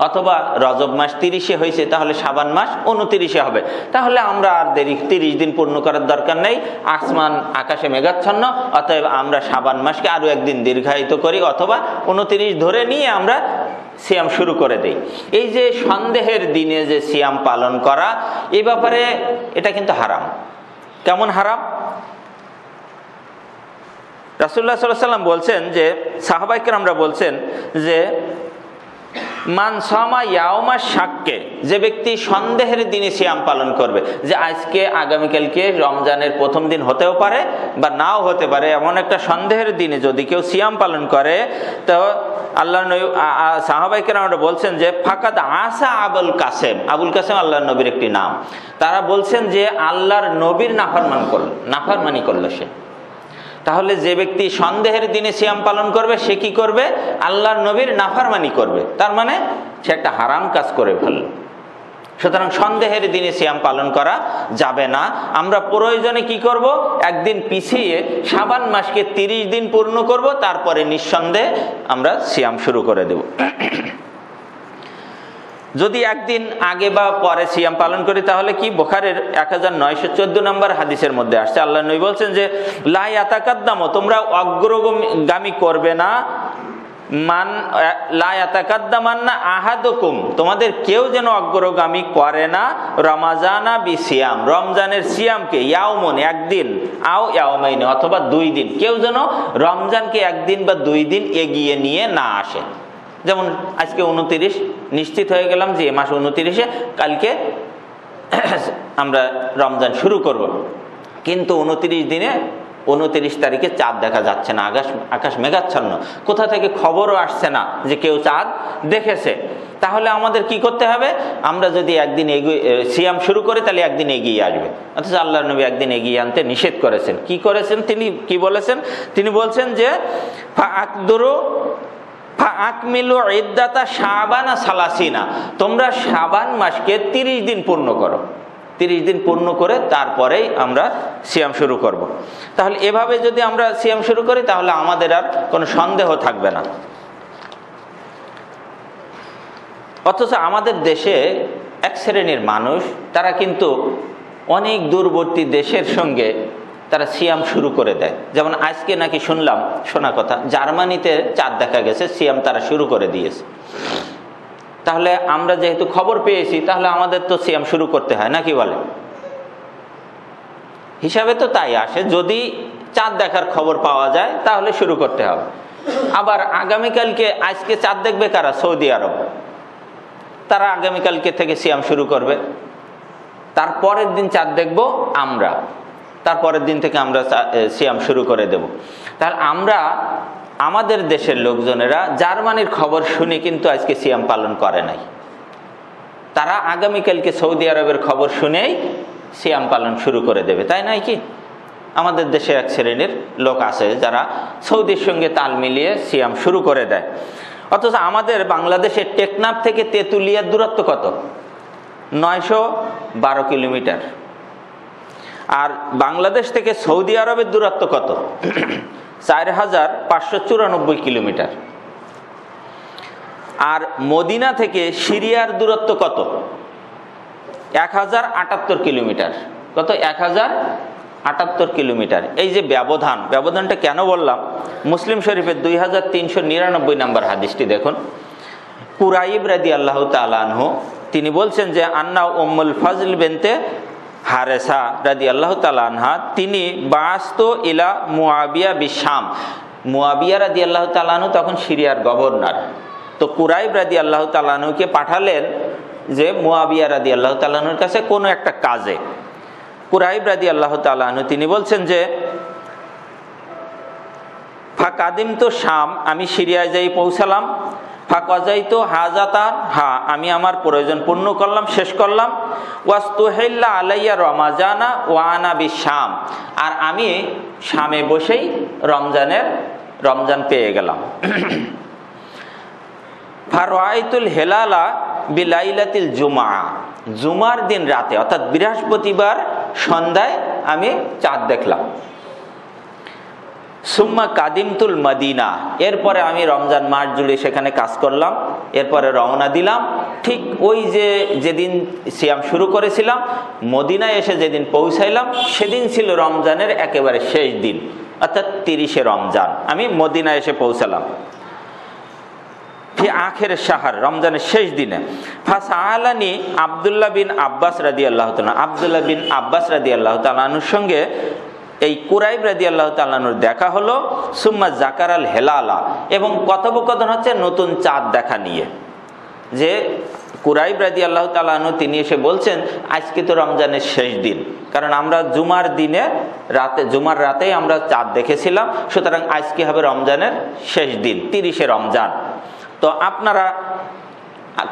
অথবা রজব মাস 30-এ হয়েছে, তাহলে শাবান মাস 29-এ হবে। তাহলে আমরা আর দেরি 30 দিন পূর্ণ করার দরকার নেই, আসমান আকাশে মেঘাচ্ছন্ন, অতএব আমরা শাবান মাসকে আরো একদিন দীর্ঘায়িত করি, অথবা 29 ধরে নিয়ে আমরা সিয়াম শুরু করে দেই। এই যে সন্দেহের দিনে যে সিয়াম পালন করা, এই ব্যাপারে এটা কিন্তু হারাম। কেমন হারাম? রাসূলুল্লাহ সাল্লাল্লাহু আলাইহি ওয়াসাল্লাম বলছেন যে, সাহাবায়ে কেরামরা বলছেন যে মান সামা ইয়াউমা শাক্কে, যে ব্যক্তি সন্দেহের দিনে সিয়াম পালন করবে, যে আজকে আগামীকালকে রমজানের প্রথম দিন হতেও পারে বা নাও হতে পারে, এমন একটা সন্দেহের দিনে যদি কেউ সিয়াম পালন করে, তো আল্লাহর নবী সাহাবায়ে কেরামরা বলছেন যে ফাকাদ আসা আবুল কাসেম, আবুল কাসেম আল্লাহর নবীর একটি নাম, তারা বলছেন যে আল্লাহর নবীর নাফরমানি করলো সে। তাহলে যে ব্যক্তি সন্দেহের দিনে সিয়াম পালন করবে সে কি করবে? আল্লাহর নবীর নাফরমানি করবে, তার মানে সে একটা হারাম কাজ করে ফেলল। সুতরাং সন্দেহের দিনে সিয়াম পালন করা যাবে না। আমরা প্রয়োজনে কি করব? একদিন পিছিয়ে শাবান মাসকে 30 দিন পূর্ণ করব, তারপরে নিঃসন্দেহে আমরা সিয়াম শুরু করে দেব। যদি একদিন আগে বা পরে সিয়াম পালন করি তাহলে কি? বুখারীর 1914 নম্বর হাদিসের মধ্যে আসছে, আল্লাহর নবী বলছেন যে লা ইয়াতাকাদ্দামু, তোমরা অগ্রগামী করবে না, মান লা ইয়াতাকাদ্দামান্না আহাদুকুম, তোমাদের কেউ যেন অগ্রগামী করে না, রমাজানা বিসিয়াম, রমজানের সিয়ামকে, ইয়াউমুন একদিন, আও ইয়াউমাইন অথবা 2 দিন, কেউ যেন রমজানকে একদিন বা 2 দিন এগিয়ে নিয়ে না আসে। যেমন আজকে 29 নিশ্চিত হয়ে গেলাম যে মাস 29-এ কালকে আমরা রমজান শুরু করব, কিন্তু 29 দিনে 29 তারিখে চাঁদ দেখা যাচ্ছে না, আকাশ মেঘাচ্ছন্ন, কোথা থেকে খবরও আসছে না যে কেউ চাঁদ দেখেছে। তাহলে আমাদের কি করতে হবে? আমরা যদি একদিন সিয়াম শুরু করি তাহলে একদিন এগিয়ে আসবে। অথচ আল্লাহর নবী একদিন এগিয়ে আনতে নিষেধ করেছেন। কি করেছেন তিনি? কি বলেছেন? তিনি বলছেন যে আকমিলু ইদ্দাতা শাবানা সালাসিনা, তোমরা শাবান মাসকে 30 দিন পূর্ণ করো, 30 দিন পূর্ণ করে তারপরেই আমরা সিয়াম শুরু করব। তাহলে এভাবে যদি আমরা সিয়াম শুরু করি তাহলে আমাদের আর কোনো সন্দেহ থাকবে না। অথচ আমাদের দেশে এক শ্রেণীর মানুষ, তারা কিন্তু অনেক দূরবর্তী দেশের সঙ্গে তারা সিয়াম শুরু করে দেয়। যেমন আজকে নাকি শুনলাম, শোনা কথা, জার্মানিতে চাঁদ দেখা গেছে, সিয়াম তারা শুরু করে দিয়েছে। তাহলে আমরা যেহেতু খবর পেয়েছি তাহলে আমাদের তো সিয়াম শুরু করতে হয় নাকি বলে? হিসাবে তো তাই আসে, যদি চাঁদ দেখার খবর পাওয়া যায় তাহলে শুরু করতে হবে। আবার আগামীকালকে, আজকে চাঁদ দেখবে কারা? সৌদি আরব, তারা আগামীকালকে থেকে সিয়াম শুরু করবে, তারপরের দিন চাঁদ দেখব আমরা, তারপরের দিন থেকে আমরা সিয়াম শুরু করে দেব। তাহলে আমরা, আমাদের দেশের লোকজনেরা জার্মানির খবর শুনে কিন্তু আজকে সিয়াম পালন করে নাই। তারা আগামীকালকে সৌদি আরবের খবর শুনেই সিয়াম পালন শুরু করে দেবে, তাই নয় কি? আমাদের দেশে এক শ্রেণীর লোক আছে যারা সৌদির সঙ্গে তাল মিলিয়ে সিয়াম শুরু করে দেয়। অথচ আমাদের বাংলাদেশের টেকনাফ থেকে তেঁতুলিয়ার দূরত্ব কত? 912 কিলোমিটার। আর বাংলাদেশ থেকে সৌদি আরবের দূরত্ব কত? 4594 কিলোমিটার। আর মদিনা থেকে সিরিয়ার দূরত্ব কত? 1078 কিলোমিটার। কত? 1078 কিলোমিটার। এই যে ব্যবধানটা কেন বললাম? মুসলিম শরীফের 2399 নম্বর হাদিসটি দেখুন। কুরাইব রাদিয়াল্লাহু তাআলা আনহু তিনি বলছেন যে আন্না উম্মুল ফজল বিনতে হারেসা রাদিয়াল্লাহু তাআলা আনহা তিনি বাস্ত ইলা মুয়াবিয়া বিশাম। মুয়াবিয়া রাদিয়াল্লাহু তাআলা আনহু তখন সিরিয়ার গভর্নর। তো কুরাইব রাদিয়াল্লাহু তাআলা আনহুকে পাঠালেন যে মুয়াবিয়া রাদিয়াল্লাহু তাআলা আনহুর কাছে কোনো একটা কাজে। কুরাইব রাদিয়াল্লাহু তাআলা আনহু তিনি বলছেন যে ফাকাদিম তো শাম, আমি সিরিয়ায় যাই পৌঁছালাম। ফাকাজাই তো হাজাতান, আমি আমার প্রয়োজন পূর্ণ করলাম, শেষ করলাম। ওয়াস্তুহিল্লা আলাইয়া রমাজানা ওয়ানা বিশাম, আর আমি শামে বসেই রমজান পেয়ে গেলাম। ফারাইতুল হেলালা বিলাইলাতিল জুমা, জুমার দিন রাতে অর্থাৎ বৃহস্পতিবার সন্ধ্যায় আমি চাঁদ দেখলাম। সুম্মা কাদিমতুল মদিনা, এরপরে আমি রমজান মাস জুড়ে সেখানে কাজ করলাম। এরপরে রওনা দিলাম। ঠিক ওই যেদিন সিয়াম শুরু করেছিলাম, মদিনায় এসে যেদিন পৌঁছাইলাম সেদিন ছিল রমজানের একেবারে শেষ দিন, অর্থাৎ 30শে রমজান আমি মদিনায় এসে পৌঁছালাম। আখের শাহর, রমজানের শেষ দিনে। ফাসআলানি আব্দুল্লাহ বিন আব্বাস রাদিয়াল্লাহু তাআলা, আব্দুল্লাহ বিন আব্বাস রাদিয়াল্লাহু তাআলার সঙ্গে এই কুরাইব রাদিয়াল্লাহু তাআলার দেখা হলো। সুম্মা জাকারাল হেলালা, এবং কথোপকথন হচ্ছে নতুন চাঁদ দেখা নিয়ে। যে কুরাইব রাদিয়াল্লাহু তাআলা তিনি এসে বলছেন আজকে তো রমজানের শেষ দিন, কারণ আমরা জুমার রাতেই আমরা চাঁদ দেখেছিলাম, সুতরাং আজকে হবে রমজানের শেষ দিন, 30শে রমজান। তো আপনারা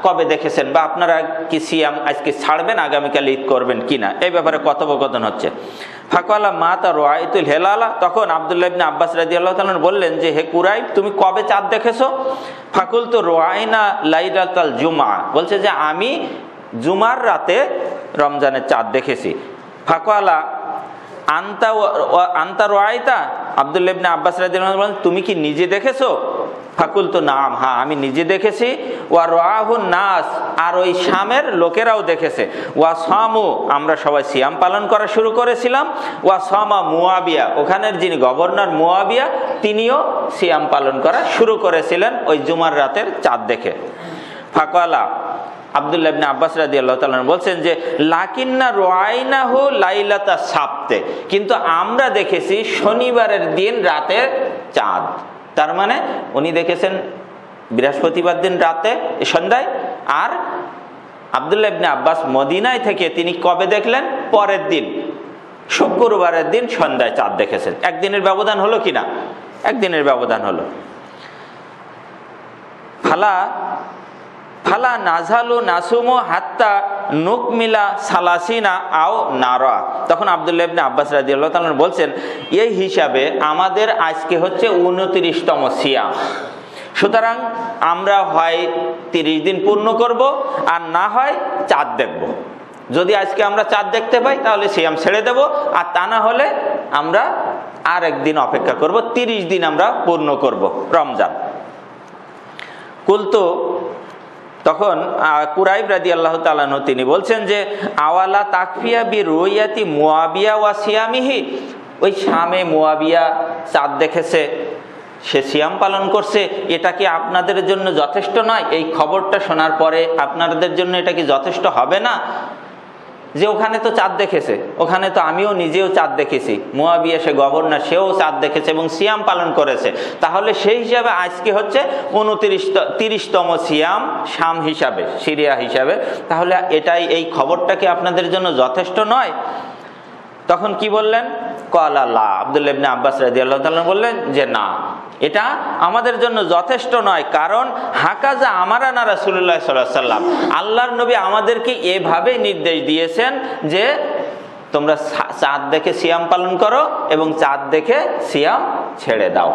কবে দেখেছেন, বা আপনারা কি সিয়াম আজকে ছাড়বেন, আগামীকাল ঈদ করবেন কিনা, এই ব্যাপারে কথোপকথন হচ্ছে। ফাকালা মাতা রাআইতুল হেলালা, তখন আব্দুল্লাহ ইবনে আব্বাস রাদিয়াল্লাহু তাআলা বললেন যে হে কুরাইব, তুমি কবে চাঁদ দেখেছো? ফাকুলতু রাআইনা লাইলাতাল জুমআ, বলছে যে আমি জুমার রাতে রমজানের চাঁদ দেখেছি। ফাকালা আনতা রাআইতা, আব্দুল্লাহ ইবনে আব্বাস রাদিয়াল্লাহু তাআলা বলেন তুমি কি নিজে দেখেছো? ফাকুলতু নাম, আমি নিজে দেখেছি। ওয়া রাআহুন নাস, আর ওই শামের লোকেরাও দেখেছে। ওয়া সামু, আমরা সবাই সিয়াম পালন করা শুরু করেছিলাম। ওয়া সামা মুয়াবিয়া, ওখানের যিনি গভর্নর মুয়াবিয়া তিনিও সিয়াম পালন করা শুরু করেছিলেন ওই জুমার রাতের চাঁদ দেখে। ফাকালা আব্দুল্লাহ ইবনে আব্বাস রাদিয়াল্লাহু তাআলা বলছেন যে লাকিন্না রাআইনাহু লাইলাতা সাবতে, কিন্তু আমরা দেখেছি শনিবারের দিন রাতে চাঁদ। তার মানে উনি দেখেছেন বৃহস্পতিবার দিন রাতে সন্ধ্যায়, আর আব্দুল্লাহ ইবনে আব্বাস মদিনায় থেকে তিনি কবে দেখলেন? পরের দিন শুক্রবারের দিন সন্ধ্যায় চাঁদ দেখেছেন। একদিনের ব্যবধান হলো কিনা? একদিনের ব্যবধান হলো। ফালা নাজালু নাসুমু হাত্তা নুকমিলা সালাসিনা আও নারা, তখন আব্দুল্লাহ ইবনে আব্বাস রাদিয়াল্লাহু তাআলা বলছেন এই হিসাবে আমাদের আজকে হচ্ছে 29তম সিয়াম, সুতরাং আমরা হয় 30 দিন পূর্ণ করব, আর না হয় চাঁদ দেখব। যদি আজকে আমরা চাঁদ দেখতে পাই তাহলে সিয়াম ছেড়ে দেব, আর তা না হলে আমরা আর একদিন অপেক্ষা করব, 30 দিন আমরা পূর্ণ করব রমজান। কুলতু, তখন কুরাইব রাদিয়াল্লাহু তাআলা তিনি বলছেন যে আওয়ালা তাকফিয়া বি রুয়াতি মুয়াবিয়া ওয়া সিয়ামিহি, ওই শামে মুয়াবিয়া চাঁদ দেখেছে, সে সিয়াম পালন করছে, এটা কি আপনাদের জন্য যথেষ্ট নয়? এই খবরটা শোনার পরে আপনাদের জন্য এটা কি যথেষ্ট হবে না যে ওখানে তো চাঁদ দেখেছে, ওখানে তো আমিও নিজেও চাঁদ দেখেছি, মুয়াবিয়া সে গভর্নর সেও চাঁদ দেখেছে এবং সিয়াম পালন করেছে, তাহলে সেই হিসাবে আজকে হচ্ছে 30তম সিয়াম শাম হিসাবে, সিরিয়া হিসাবে, তাহলে এই খবরটা কি আপনাদের জন্য যথেষ্ট নয়? তখন কি বললেন? ক্বালা লা, আব্দুল্লাহ ইবনে আব্বাস রাদিয়াল্লাহু তাআলা বললেন যে না, এটা আমাদের জন্য যথেষ্ট নয়, কারণ হাকাজা আমারানা রাসূলুল্লাহ সাল্লাল্লাহু আলাইহি ওয়াসাল্লাম, আল্লাহর নবী আমাদেরকে এভাবে নির্দেশ দিয়েছেন যে তোমরা চাঁদ দেখে সিয়াম পালন করো এবং চাঁদ দেখে সিয়াম ছেড়ে দাও।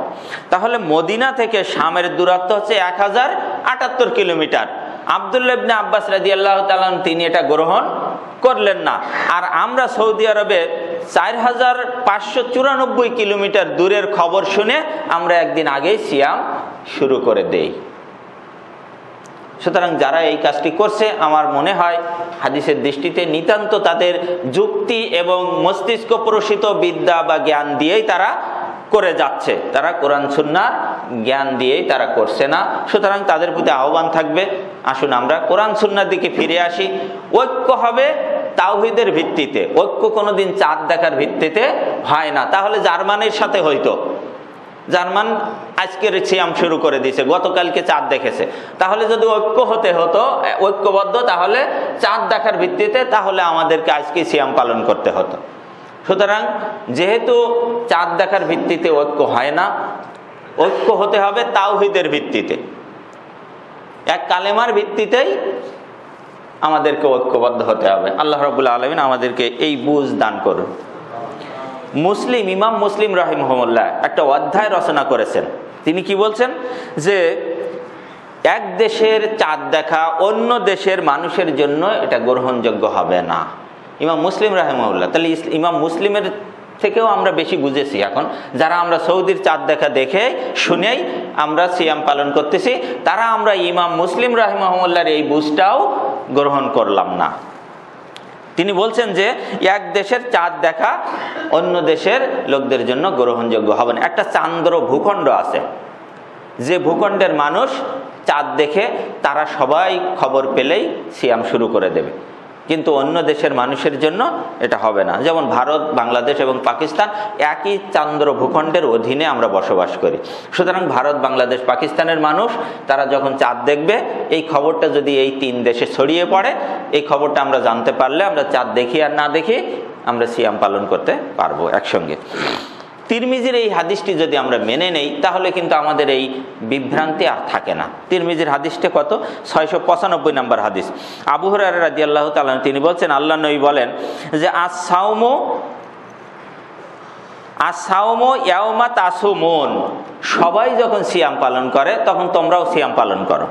তাহলে মদিনা থেকে শামের দূরত্ব হচ্ছে 1078 কিলোমিটার। আব্দুল্লাহ ইবনে আব্বাস রাদিয়াল্লাহু তাআলা তিনি এটা গ্রহণ করলেন না। আর আমরা সৌদি আরবে 4594 কিলোমিটার দূরের খবর শুনে আমরা একদিন আগেই সিয়াম শুরু করে দেই। সুতরাং যারা এই কাজটি করছে, আমার মনে হয় হাদিসের দৃষ্টিতে নিতান্ত তাদের যুক্তি এবং মস্তিষ্ক প্রসূত বিদ্যা বা জ্ঞান দিয়েই তারা করে যাচ্ছে, তারা কোরআন সুন্নাহর জ্ঞান দিয়েই তারা করছে না। সুতরাং তাদের প্রতি আহ্বান থাকবে, আসুন আমরা কোরআন সুন্নাহর দিকে ফিরে আসি। ঐক্য হবে তাওহীদের ভিত্তিতে, ঐক্য কোনোদিন চাঁদ দেখার ভিত্তিতে হয় না। তাহলে জার্মানির সাথে হয়তো, জার্মান আজকের সিয়াম শুরু করে দিয়েছে, গতকালকে চাঁদ দেখেছে। তাহলে যদি ঐক্য হতে হতো, ঐক্যবদ্ধ, তাহলে চাঁদ দেখার ভিত্তিতে তাহলে আমাদেরকে আজকে সিয়াম পালন করতে হতো। সুতরাং যেহেতু চাঁদ দেখার ভিত্তিতে ঐক্য হয় না, ঐক্য হতে হবে তাওহীদের ভিত্তিতে, এক কালেমার ভিত্তিতেই আমাদেরকে ঐক্যবদ্ধ হতে হবে। আল্লাহ রাব্বুল আলামিন আমাদেরকে এই বুঝ দান করুন। মুসলিম, ইমাম মুসলিম রাহিমাহুল্লাহ একটা অধ্যায় রচনা করেছেন। তিনি কি বলছেন যে এক দেশের চাঁদ দেখা অন্য দেশের মানুষের জন্য এটা গ্রহণযোগ্য হবে না। ইমাম মুসলিম রাহিমাহুল্লাহ, তাহলে ইমাম মুসলিমের থেকেও আমরা বেশি বুঝেছি এখন, যারা আমরা সৌদির চাঁদ দেখা দেখে শুনেই আমরা সিয়াম পালন করতেছি, তারা আমরা ইমাম মুসলিম রাহিমাহুল্লাহর এই বুঝটাও গ্রহণ করলাম না। তিনি বলছেন যে এক দেশের চাঁদ দেখা অন্য দেশের লোকদের জন্য গ্রহণযোগ্য হবে না। একটা চান্দ্র ভূখণ্ড আছে, যে ভূখণ্ডের মানুষ চাঁদ দেখে তারা সবাই খবর পেলেই সিয়াম শুরু করে দেবে, কিন্তু অন্য দেশের মানুষের জন্য এটা হবে না। যেমন ভারত, বাংলাদেশ এবং পাকিস্তান একই চান্দ্র ভূখণ্ডের অধীনে আমরা বসবাস করি। সুতরাং ভারত, বাংলাদেশ, পাকিস্তানের মানুষ তারা যখন চাঁদ দেখবে, এই খবরটা যদি এই 3 দেশে ছড়িয়ে পড়ে, এই খবরটা আমরা জানতে পারলে আমরা চাঁদ দেখি আর না দেখি আমরা সিয়াম পালন করতে পারবো একসঙ্গে। তিরমিজির এই হাদিসটি যদি আমরা মেনে নেই, তাহলে কিন্তু আমাদের এই বিভ্রান্তি আর থাকে না। তিরমিজির হাদিসটা কত? 695 নম্বর হাদিস। আবু হুরায়রা রাদিয়াল্লাহু তাআলা তিনি বলছেন, আল্লাহ নবী বলেন যে আস-সাওমু ইয়াওমা তাসুমুন, সবাই যখন সিয়াম পালন করে তখন তোমরাও সিয়াম পালন করো।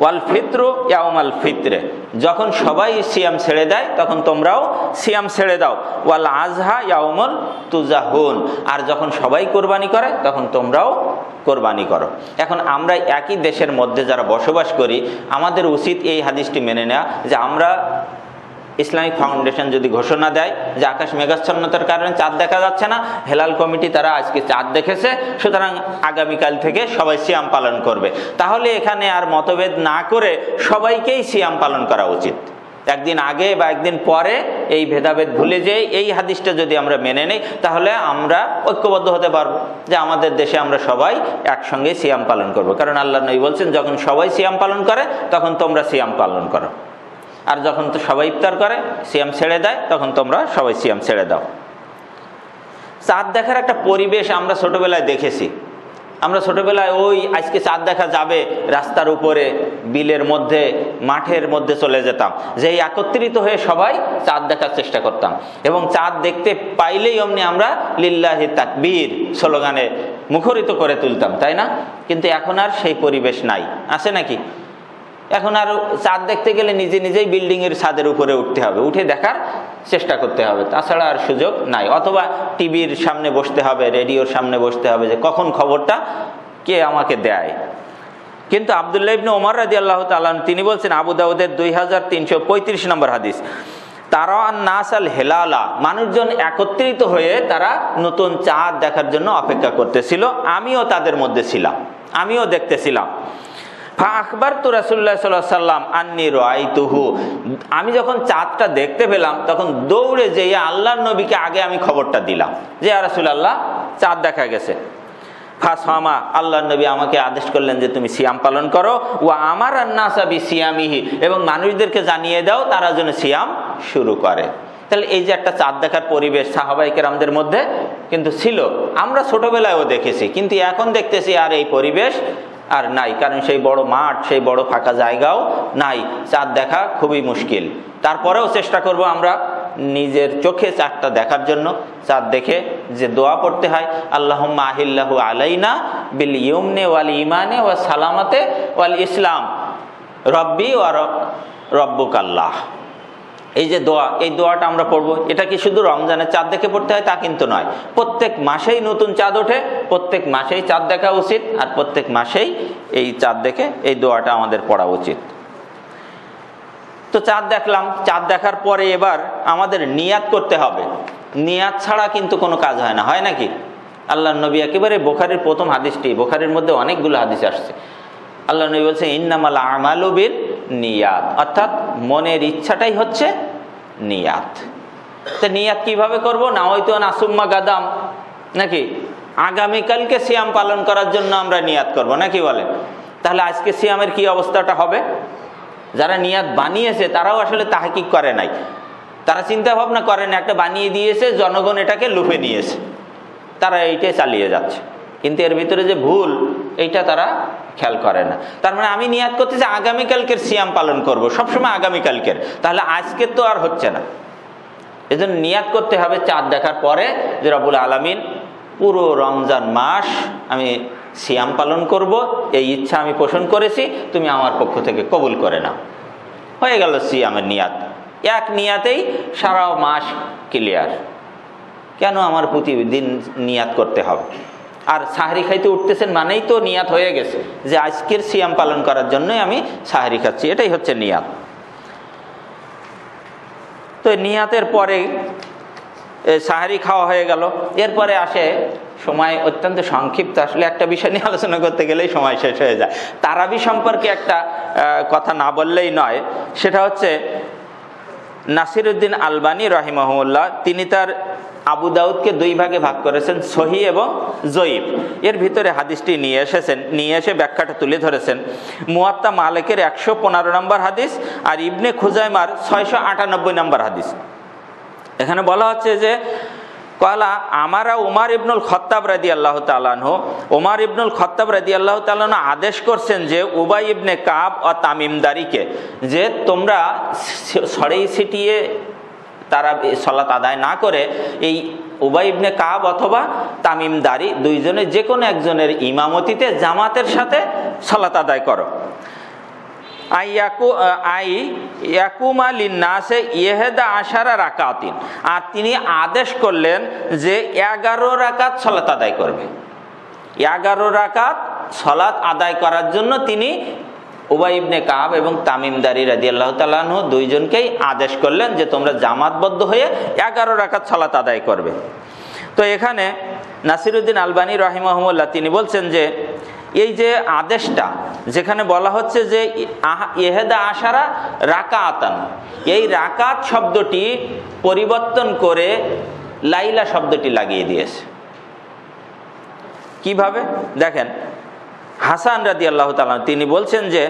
ওয়াল ফিত্রু ইয়াউমাল ফিত্রে, যখন সবাই সিয়াম ছেড়ে দেয় তখন তোমরাও সিয়াম ছেড়ে দাও। ওয়াল আজহা ইয়াউমুল তুজাহুন, আর যখন সবাই কোরবানি করে তখন তোমরাও কোরবানি করো। এখন আমরা একই দেশের মধ্যে যারা বসবাস করি, আমাদের উচিত এই হাদিসটি মেনে নেওয়া যে আমরা ইসলামিক ফাউন্ডেশন যদি ঘোষণা দেয় যে আকাশ মেঘাচ্ছন্নতার কারণে চাঁদ দেখা যাচ্ছে না, হেলাল কমিটি তারা আজকে চাঁদ দেখেছে, সুতরাং আগামীকাল থেকে সবাই সিয়াম পালন করবে, তাহলে এখানে আর মতভেদ না করে সবাইকেই সিয়াম পালন করা উচিত। একদিন আগে বা একদিন পরে এই ভেদাভেদ ভুলে যেয়ে এই হাদিসটা যদি আমরা মেনে নেই, তাহলে আমরা ঐক্যবদ্ধ হতে পারবো যে আমাদের দেশে আমরা সবাই একসঙ্গে সিয়াম পালন করব। কারণ আল্লাহ নবী বলছেন, যখন সবাই সিয়াম পালন করে তখন তোমরা সিয়াম পালন করো, আর যখন তো সবাই ইফতার করে সিয়াম ছেড়ে দেয় তখন তোমরা সবাই সিয়াম ছেড়ে দাও। চাঁদ দেখার একটা পরিবেশ আমরা ছোটবেলায় দেখেছি। আমরা ছোটবেলায় ওই আজকে চাঁদ দেখা যাবে, রাস্তার উপরে, বিলের মধ্যে, মাঠের মধ্যে চলে যেতাম, যে একত্রিত হয়ে সবাই চাঁদ দেখার চেষ্টা করতাম এবং চাঁদ দেখতে পাইলেই অমনি আমরা লিল্লাহি তাকবীর স্লোগানে মুখরিত করে তুলতাম, তাই না? কিন্তু এখন আর সেই পরিবেশ নাই, আছে নাকি? এখন আর চাঁদ দেখতে গেলে নিজে নিজেই বিল্ডিং এর ছাদের উপরে উঠতে হবে, উঠে দেখার চেষ্টা করতে হবে, তাছাড়া আর সুযোগ নাই। অথবা টিভির সামনে বসতে হবে, রেডিওর সামনে বসতে হবে যে কখন খবরটা কে আমাকে দেয়। কিন্তু আব্দুল্লাহ ইবনে ওমর রাদিয়াল্লাহু তাআলা তিনি বলছেন, আবু দাউদের 2335 নম্বর হাদিস, তারা নাসাল হেলালা, মানুষজন একত্রিত হয়ে তারা নতুন চাঁদ দেখার জন্য অপেক্ষা করতেছিল, আমিও তাদের মধ্যে ছিলাম, আমিও দেখতেছিলাম। ফাআখবারতু রাসূলুল্লাহ সাল্লাল্লাহু আলাইহি ওয়াসাল্লাম আন্নী রাআইতুহু, আমি যখন চাঁদটা দেখতে পেলাম তখন দৌড়ে যেয়ে আল্লাহর নবীকে আগে আমি খবরটা দিলাম যে ইয়া রাসূলুল্লাহ চাঁদ দেখা গেছে। ফাসামা, আল্লাহর নবী আমাকে আদেশ করলেন যে তুমি সিয়াম পালন করো। ওয়া আমারান নাসা বিসিয়ামিহি, এবং মানুষদেরকে জানিয়ে দাও তারা যেন সিয়াম শুরু করে। তাহলে এই যে একটা চাঁদ দেখার পরিবেশ সাহাবায়ে কেরামদের মধ্যে কিন্তু ছিল, আমরা ছোটবেলায়ও দেখেছি, কিন্তু এখন দেখতেছি আর এই পরিবেশ আর নাই, কারণ সেই বড় মাঠ, সেই বড় ফাঁকা জায়গাও নাই, চাঁদ দেখা খুবই মুশকিল। তারপরেও চেষ্টা করব আমরা নিজের চোখে চাঁদটা দেখার জন্য। চাঁদ দেখে যে দোয়া পড়তে হয়, আল্লাহুম্মা আহিল্লাহু আলাইনা বিল ইয়ুমনি ওয়াল ঈমানে ওয়া সালামাতে ওয়াল ইসলাম রব্বি ওয়া রব্বুকাল্লাহ। এই যে দোয়া, এই দোয়াটা আমরা পড়বো। এটা কি শুধু রমজানের চাঁদ দেখে পড়তে হয় তা কিন্তু নয়, প্রত্যেক মাসেই নতুন চাঁদ ওঠে, প্রত্যেক মাসেই চাঁদ দেখা উচিত, আর প্রত্যেক মাসেই এই চাঁদ দেখে এই দোয়াটা আমাদের পড়া উচিত। তো চাঁদ দেখলাম, চাঁদ দেখার পরে এবার আমাদের নিয়াত করতে হবে। নিয়াত ছাড়া কিন্তু কোনো কাজ হয় না, হয় নাকি? আল্লাহ নবী একেবারে বুখারীর প্রথম হাদিসটি, বুখারীর মধ্যে অনেকগুলো হাদিস আসছে, আল্লাহ নবী বলছে ইন্নামাল আমালু বিন নিয়াত, অর্থাৎ মনের ইচ্ছাটাই হচ্ছে নিয়াত। তো নিয়াত কিভাবে করব? নাওয়াইতু আন আসুম্মা গাদাম, নাকি আগামীকালকে সিয়াম পালন করার জন্য আমরা নিয়াত করব, নাকি বলেন? তাহলে আজকে সিয়ামের কি অবস্থাটা হবে? যারা নিয়াত বানিয়েছে তারাও আসলে তাহকিক করে নাই, তারা চিন্তা ভাবনা করে না, একটা বানিয়ে দিয়েছে, জনগণ এটাকে লুফে নিয়েছে, তারা এইটাই চালিয়ে যাচ্ছে, কিন্তু এর ভিতরে যে ভুল এইটা তারা খেয়াল করে না। তার মানে আমি নিয়াত করতেছি আগামীকালকের সিয়াম পালন করব, সবসময় আগামীকালকের, তাহলে আজকের তো আর হচ্ছে না। এজন্য নিয়াত করতে হবে চাঁদ দেখার পরে যে রব্বুল আলামিন পুরো রমজান মাস আমি সিয়াম পালন করব, এই ইচ্ছা আমি পোষণ করেছি, তুমি আমার পক্ষ থেকে কবুল করে নাও। হয়ে গেল সিয়ামের নিয়াত, এক নিয়াতেই সারা মাস ক্লিয়ার। কেন আমার প্রতিদিন নিয়াত করতে হবে? আর সাহরি খাইতে উঠতেছেন মানেই তো নিয়াত হয়ে গেছে যে আজকের সিয়াম পালন করার জন্যই আমি সাহরি খাচ্ছি, এটাই হচ্ছে নিয়াত। তো নিয়াতের পরে সাহরি খাওয়া হয়ে গেল, এরপরে আসে সময় অত্যন্ত সংক্ষিপ্ত, আসলে একটা বিষয় নিয়ে আলোচনা করতে গেলেই সময় শেষ হয়ে যায়। তারাবি সম্পর্কে একটা কথা না বললেই নয়, সেটা হচ্ছে নাসিরউদ্দিন আলবানী রাহিমাহুল্লাহ তিনি তার আবু দাউদকে দুই ভাগে ভাগ করেছেন, সহি এবং জয়ীফ। এর ভিতরে হাদিসটি নিয়ে এসে ব্যাখ্যাটা তুলে ধরেছেন। মুয়াত্তা মালিকের 115 নম্বর হাদিস আর ইবনে খুজাইমার 698 নম্বর হাদিস। এখানে বলা হচ্ছে যে কলা আমারা উমার ইবনুল খত্তাব রাদিয়াল্লাহু তাআলা আনহু, উমার ইবনুল খত্তাব রাদিয়াল্লাহু তাআলা আনহু আদেশ করছেন যে উবাই ইবনে কাব ও তামিমদারিকে, যে তোমরা ছড়িয়ে ছিটিয়ে তারা সালাত আদায় না করে এই উবাই ইবনে কাব অথবা তামিমদারি দুইজনের যে কোনো একজনের ইমামতিতে জামাতের সাথে সালাত আদায় করো। আর তিনি আদেশ করলেন যে 11 রাকাত সালাত আদায় করবে। 11 রাকাত সালাত আদায় করার জন্য তিনি উবাই ইবনে কাব এবং তামিমদারি রাদিয়াল্লাহু তাআলা আনহু দুইজনকেই আদেশ করলেন যে তোমরা জামাতবদ্ধ হয়ে 11 রাকাত সালাত আদায় করবে। তো এখানে নাসিরউদ্দিন আলবানী রাহিমাহুল্লাহ তিনি বলছেন যে এই যে আদেশটা যেখানে বলা হচ্ছে যে 11 রাকাতান, এই রাকাত শব্দটি পরিবর্তন করে লাইলা শব্দটি লাগিয়ে দিয়েছে। কিভাবে দেখেন, হাসান রাদিয়াল্লাহু তাআলা তিনি বলছেন যে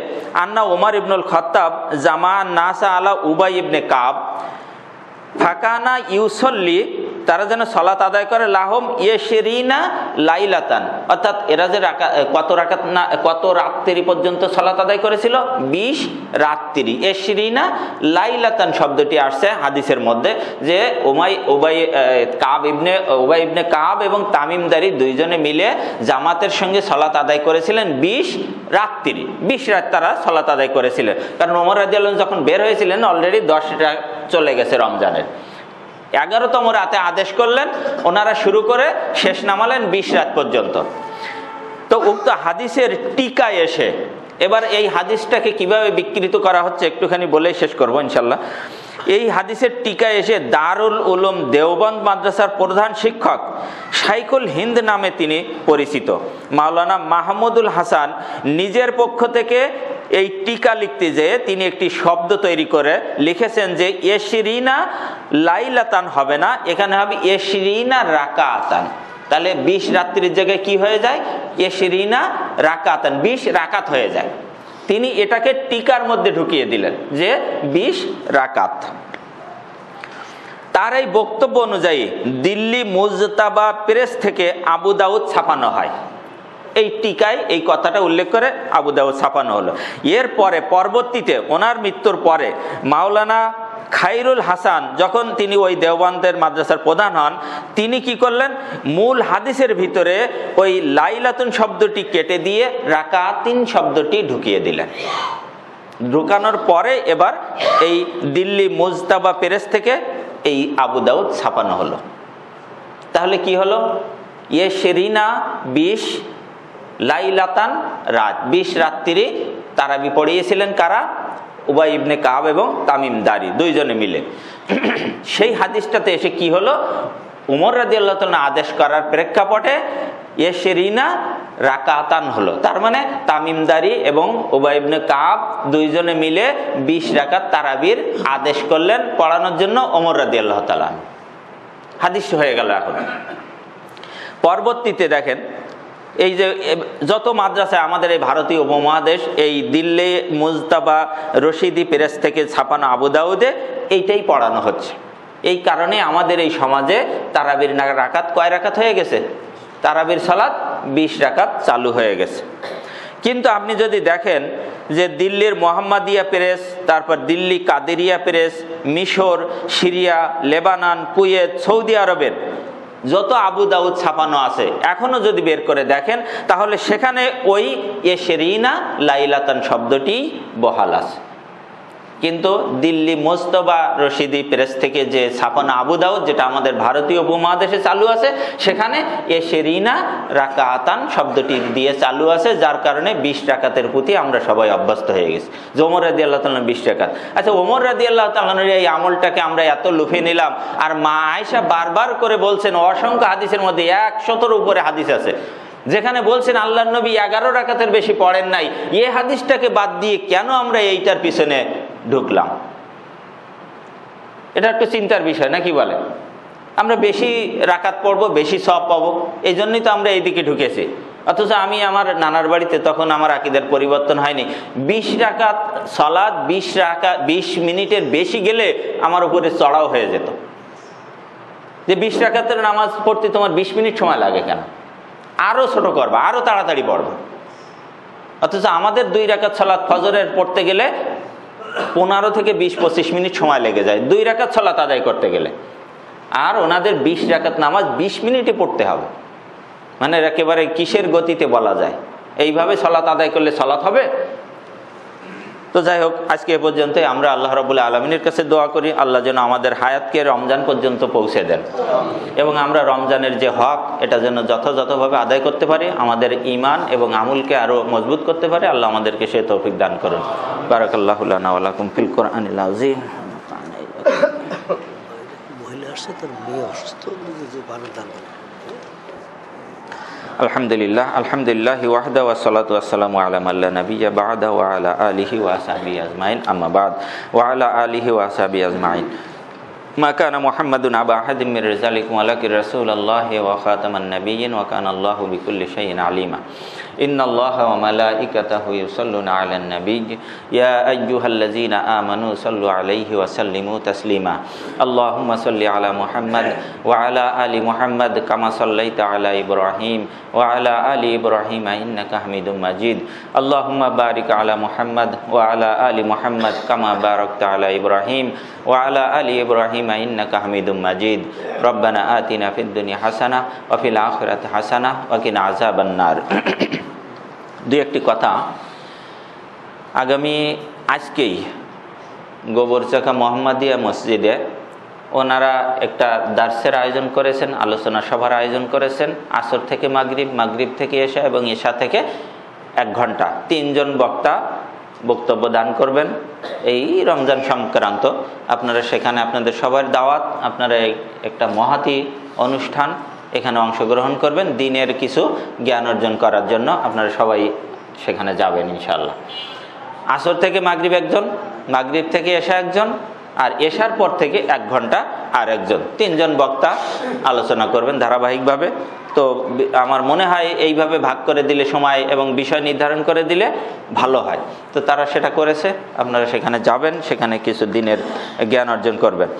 আন্না উমর ইবনুল খত্তাব জামান নাসা আলা উবাই ইবনে কাব ফাকানা ইউসল্লি, তারা যেন সালাত আদায় করে লাহম ইশরিনা লাইলাতান, অর্থাৎ এরা যে কত রাত্রি পর্যন্ত সালাত আদায় করেছিল? 20 রাত্রি। ইশরিনা লাইলাতান শব্দটি আসছে হাদিসের মধ্যে যে উবাই ইবনে কাব এবং তামিমদারি দুইজনে মিলে জামাতের সঙ্গে সালাত আদায় করেছিলেন 20 রাত্রি। 20 রাত তারা সালাত আদায় করেছিলেন, কারণ ওমর রাদিয়াল্লাহু যখন বের হয়েছিলেন অলরেডি 10 রাত চলে গেছে রমজানের। 11তম রাতে আদেশ করলেন, ওনারা শুরু করে শেষ নামালেন 20 রাত পর্যন্ত। তো উক্ত হাদিসের টিকায় এসে এবার এই হাদিসটাকে কিভাবে বিকৃত করা হচ্ছে একটুখানি বলেই শেষ করবো ইনশাল্লাহ। এই হাদিসের টিকায় এসে দারুল উলুম দেওবন্দ মাদ্রাসার প্রধান শিক্ষক শাইখুল হিন্দ নামে তিনি পরিচিত মাওলানা মাহমুদুল হাসান নিজের পক্ষ থেকে এই টিকা লিখতে যেয়ে তিনি একটি শব্দ তৈরি করে লিখেছেন যে ইশরিনা লাইলাতান হবে না, এখানে হবে ইশরিনা রাকাতান। তাহলে 20 রাত্রির জায়গায় কি হয়ে যায়? ইশরিনা রাকাতান, 20 রাকাত হয়ে যায়। তিনি এটাকে টিকার মধ্যে ঢুকিয়ে দিলেন যে 20 রাকাত। তার এই বক্তব্য অনুযায়ী দিল্লি মুজতাবা প্রেস থেকে আবু দাউদ ছাপানো হয়। এই টিকায় এই কথাটা উল্লেখ করে আবু দাউদ ছাপানো হলো। এরপরে পরবর্তীতে ওনার মৃত্যুর পরে মাওলানা খাইরুল হাসান যখন তিনি ওই দেওবন্দের মাদ্রাসার প্রধান হন, তিনি কি করলেন, মূল হাদিসের ভিতরে ওই লাইলাতুন শব্দটি কেটে দিয়ে রাকাতিন শব্দটি ঢুকিয়ে দিলেন। ঢুকানোর পরে এবার এই দিল্লি মুজতাবা প্রেস থেকে এই আবু দাউদ ছাপানো হলো। তাহলে কি হলো, শেরিনা 20 লাইলাতান রাত, 20 রাত্রি তারাবি পড়িয়েছিলেন কারা? উবাই ইবনে কাব এবং তামিম দারি দুইজনে মিলে। সেই হাদিসটাতে এসে কি হলো, উমর রাদিয়াল্লাহু তাআলা আদেশ করার প্রেক্ষাপটে শেরিনা রাকাতান হলো। তার মানে তামিমদারি এবং উবাই ইবনে কাব দুইজনে মিলে 20 রাকাত তারাবির আদেশ করলেন পড়ানোর জন্য ওমর রাদিয়াল্লাহু তাআলা। হাদিস হয়ে গেল। এখন পরবর্তীতে দেখেন, এই যে যত মাদ্রাসায় আমাদের এই ভারতীয় উপমহাদেশ, এই দিল্লি মুজতাবা রশিদি প্রেস থেকে ছাপানো আবু দাউদে এইটাই পড়ানো হচ্ছে। এই কারণে আমাদের এই সমাজে তারাবির রাকাত কয় রাকাত হয়ে গেছে? তারাবির সালাত 20 রাকাত চালু হয়ে গেছে। কিন্তু আপনি যদি দেখেন যে দিল্লির মোহাম্মদিয়া প্রেস, তারপর দিল্লি কাদেরিয়া প্রেস, মিশর, সিরিয়া, লেবানন, কুয়েত, সৌদি আরবের যত আবু দাউদ ছাপানো আছে এখনো যদি বের করে দেখেন, তাহলে সেখানে ওই শেরিনা লাইলাতান শব্দটি বহাল আছে। কিন্তু দিল্লি মুজতাবা রশিদি প্রেস থেকে যে ছাপানো আবু দাউদ, যেটা আমাদের ভারতীয় উপমহাদেশে চালু আছে, সেখানে শেরিনা রাকাতান শব্দটি দিয়ে চালু আছে, যার কারণে 20 রাকাতের প্রতি আমরা সবাই অভ্যস্ত হয়ে গেছি। যে ওমর রাদিয়াল্লাহু তাআলা 20 রাকাত। আচ্ছা, ওমর রাদিয়াল্লাহু তাআলার এই আমলটাকে আমরা এত লুফে নিলাম, আর মা আয়েশা বারবার করে বলছেন, অসংখ্য হাদিসের মধ্যে 100-র উপরে হাদিস আছে যেখানে বলছেন আল্লাহর নবী 11 রাকাতের বেশি পড়েন নাই। এই হাদিসটাকে বাদ দিয়ে কেন আমরা এইটার পিছনে ঢুকলাম? এটা একটু চিন্তার বিষয়, নাকি বলে? আমরা বেশি রাকাত পড়বো, বেশি সওয়াব পাবো, এই জন্যই তো আমরা এইদিকে ঢুকেছি। অথচ আমি আমার নানার বাড়িতে, তখন আমার আকীদার পরিবর্তন হয়নি, 20 রাকাত সালাত 20 মিনিটের বেশি গেলে আমার উপরে চড়াও হয়ে যেত যে 20 রাকাতের নামাজ পড়তে তোমার 20 মিনিট সময় লাগে কেন? আরো ছোট করবা, আরো তাড়াতাড়ি পড়বা। অথচ আমাদের 2 রাকাত সালাত ফজরের পড়তে গেলে 15 থেকে 20-25 মিনিট সময় লেগে যায় 2 রাকাত সালাত আদায় করতে গেলে। আর ওনাদের 20 রাকাত নামাজ 20 মিনিটে পড়তে হবে। মানে একেবারে কিসের গতিতে বলা যায়, এইভাবে সালাত আদায় করলে সালাত হবে? তো যাই হোক, আজকে এ পর্যন্ত। আমরা আল্লাহ রাব্বুল আলামিনের কাছে দোয়া করি আল্লাহ যেন আমাদের হায়াতকে রমজান পর্যন্ত পৌঁছে দেন, এবং আমরা রমজানের যে হক এটা যেন যথাযথভাবে আদায় করতে পারি, আমাদের ঈমান এবং আমলকে আরো মজবুত করতে পারে। আল্লাহ আমাদেরকে সে তৌফিক দান করুন। বারাকাল্লাহু লানা ওয়া লাকুম ফিল কোরআনিল আযীম। আলহামদুলিল্লাহ, আলহামদুলিল্লাহ ওয়াহদা ওয়াসসালাতু ওয়াসসালামু আলা মান লা নাবিয়্যা বা'দা ওয়া আলা আলিহি ওয়া সাহবিহি আজমাইন, আম্মা বা'দ, ওয়া আলা আলিহি ওয়া সাহবিহি আজমাইন। মা কানা মুহাম্মাদুন আবা আহাদিম মির রিজালিকুম ওয়ালাকিন রাসূলুল্লাহি ওয়া খাতামান নাবিয়্যিন ওয়া কানা আল্লাহু বিকুল্লি শাইইন আলিমা। ইন্নাল্লাহা ওয়া মালাইকাতাহু ইউসাল্লুনা আলান নাবিয়্যি ইয়া আইয়ুহাল্লাযীনা আমানু সাল্লু আলাইহি ওয়া সাল্লিমু তাসলিমা। আল্লাহুম্মা সাল্লি আলা মুহাম্মাদ ওয়া আলা আলি মুহাম্মাদ কামা সাল্লাইতা আলা ইব্রাহিম ওয়া আলা আলি ইব্রাহিম ইন্নাকা হামিদুম মাজিদ। আল্লাহুম্মা বারিক আলা মুহাম্মাদ ওয়া আলা আলি মুহাম্মাদ কামা বারাকতা আলা ইব্রাহিম ওয়া আলা আলি ইব্রাহিম ইন্নাকা হামিদুম মাজিদ। রব্বানা আতিনা ফিদ দুনিয়া হাসানাহ ওয়া ফিল আখিরাতি হাসানাহ ওয়া কিনা আযাবান নার। দুই একটি কথা। আজকেই গোবরচাকা মোহাম্মদিয়া মসজিদে ওনারা একটা দার্সের আয়োজন করেছেন, আলোচনা সভার আয়োজন করেছেন। আসর থেকে মাগরিব, মাগরিব থেকে এশা এবং এশা থেকে 1 ঘন্টা 3 জন বক্তা বক্তব্য দান করবেন এই রমজান সংক্রান্ত। আপনারা সেখানে, আপনাদের সবার দাওয়াত, আপনারা একটা মহাতি অনুষ্ঠান, এখানে অংশগ্রহণ করবেন দিনের কিছু জ্ঞান অর্জন করার জন্য। আপনারা সবাই সেখানে যাবেন ইনশাআল্লাহ। আসর থেকে মাগরিব 1 জন, মাগরিব থেকে এশা 1 জন, আর এশার পর থেকে 1 ঘন্টা আর 1 জন, 3 জন বক্তা আলোচনা করবেন ধারাবাহিকভাবে। তো আমার মনে হয় এইভাবে ভাগ করে দিলে, সময় এবং বিষয় নির্ধারণ করে দিলে ভালো হয়। তো তারা সেটা করেছে, আপনারা সেখানে যাবেন, সেখানে কিছু দিনের জ্ঞান অর্জন করবেন।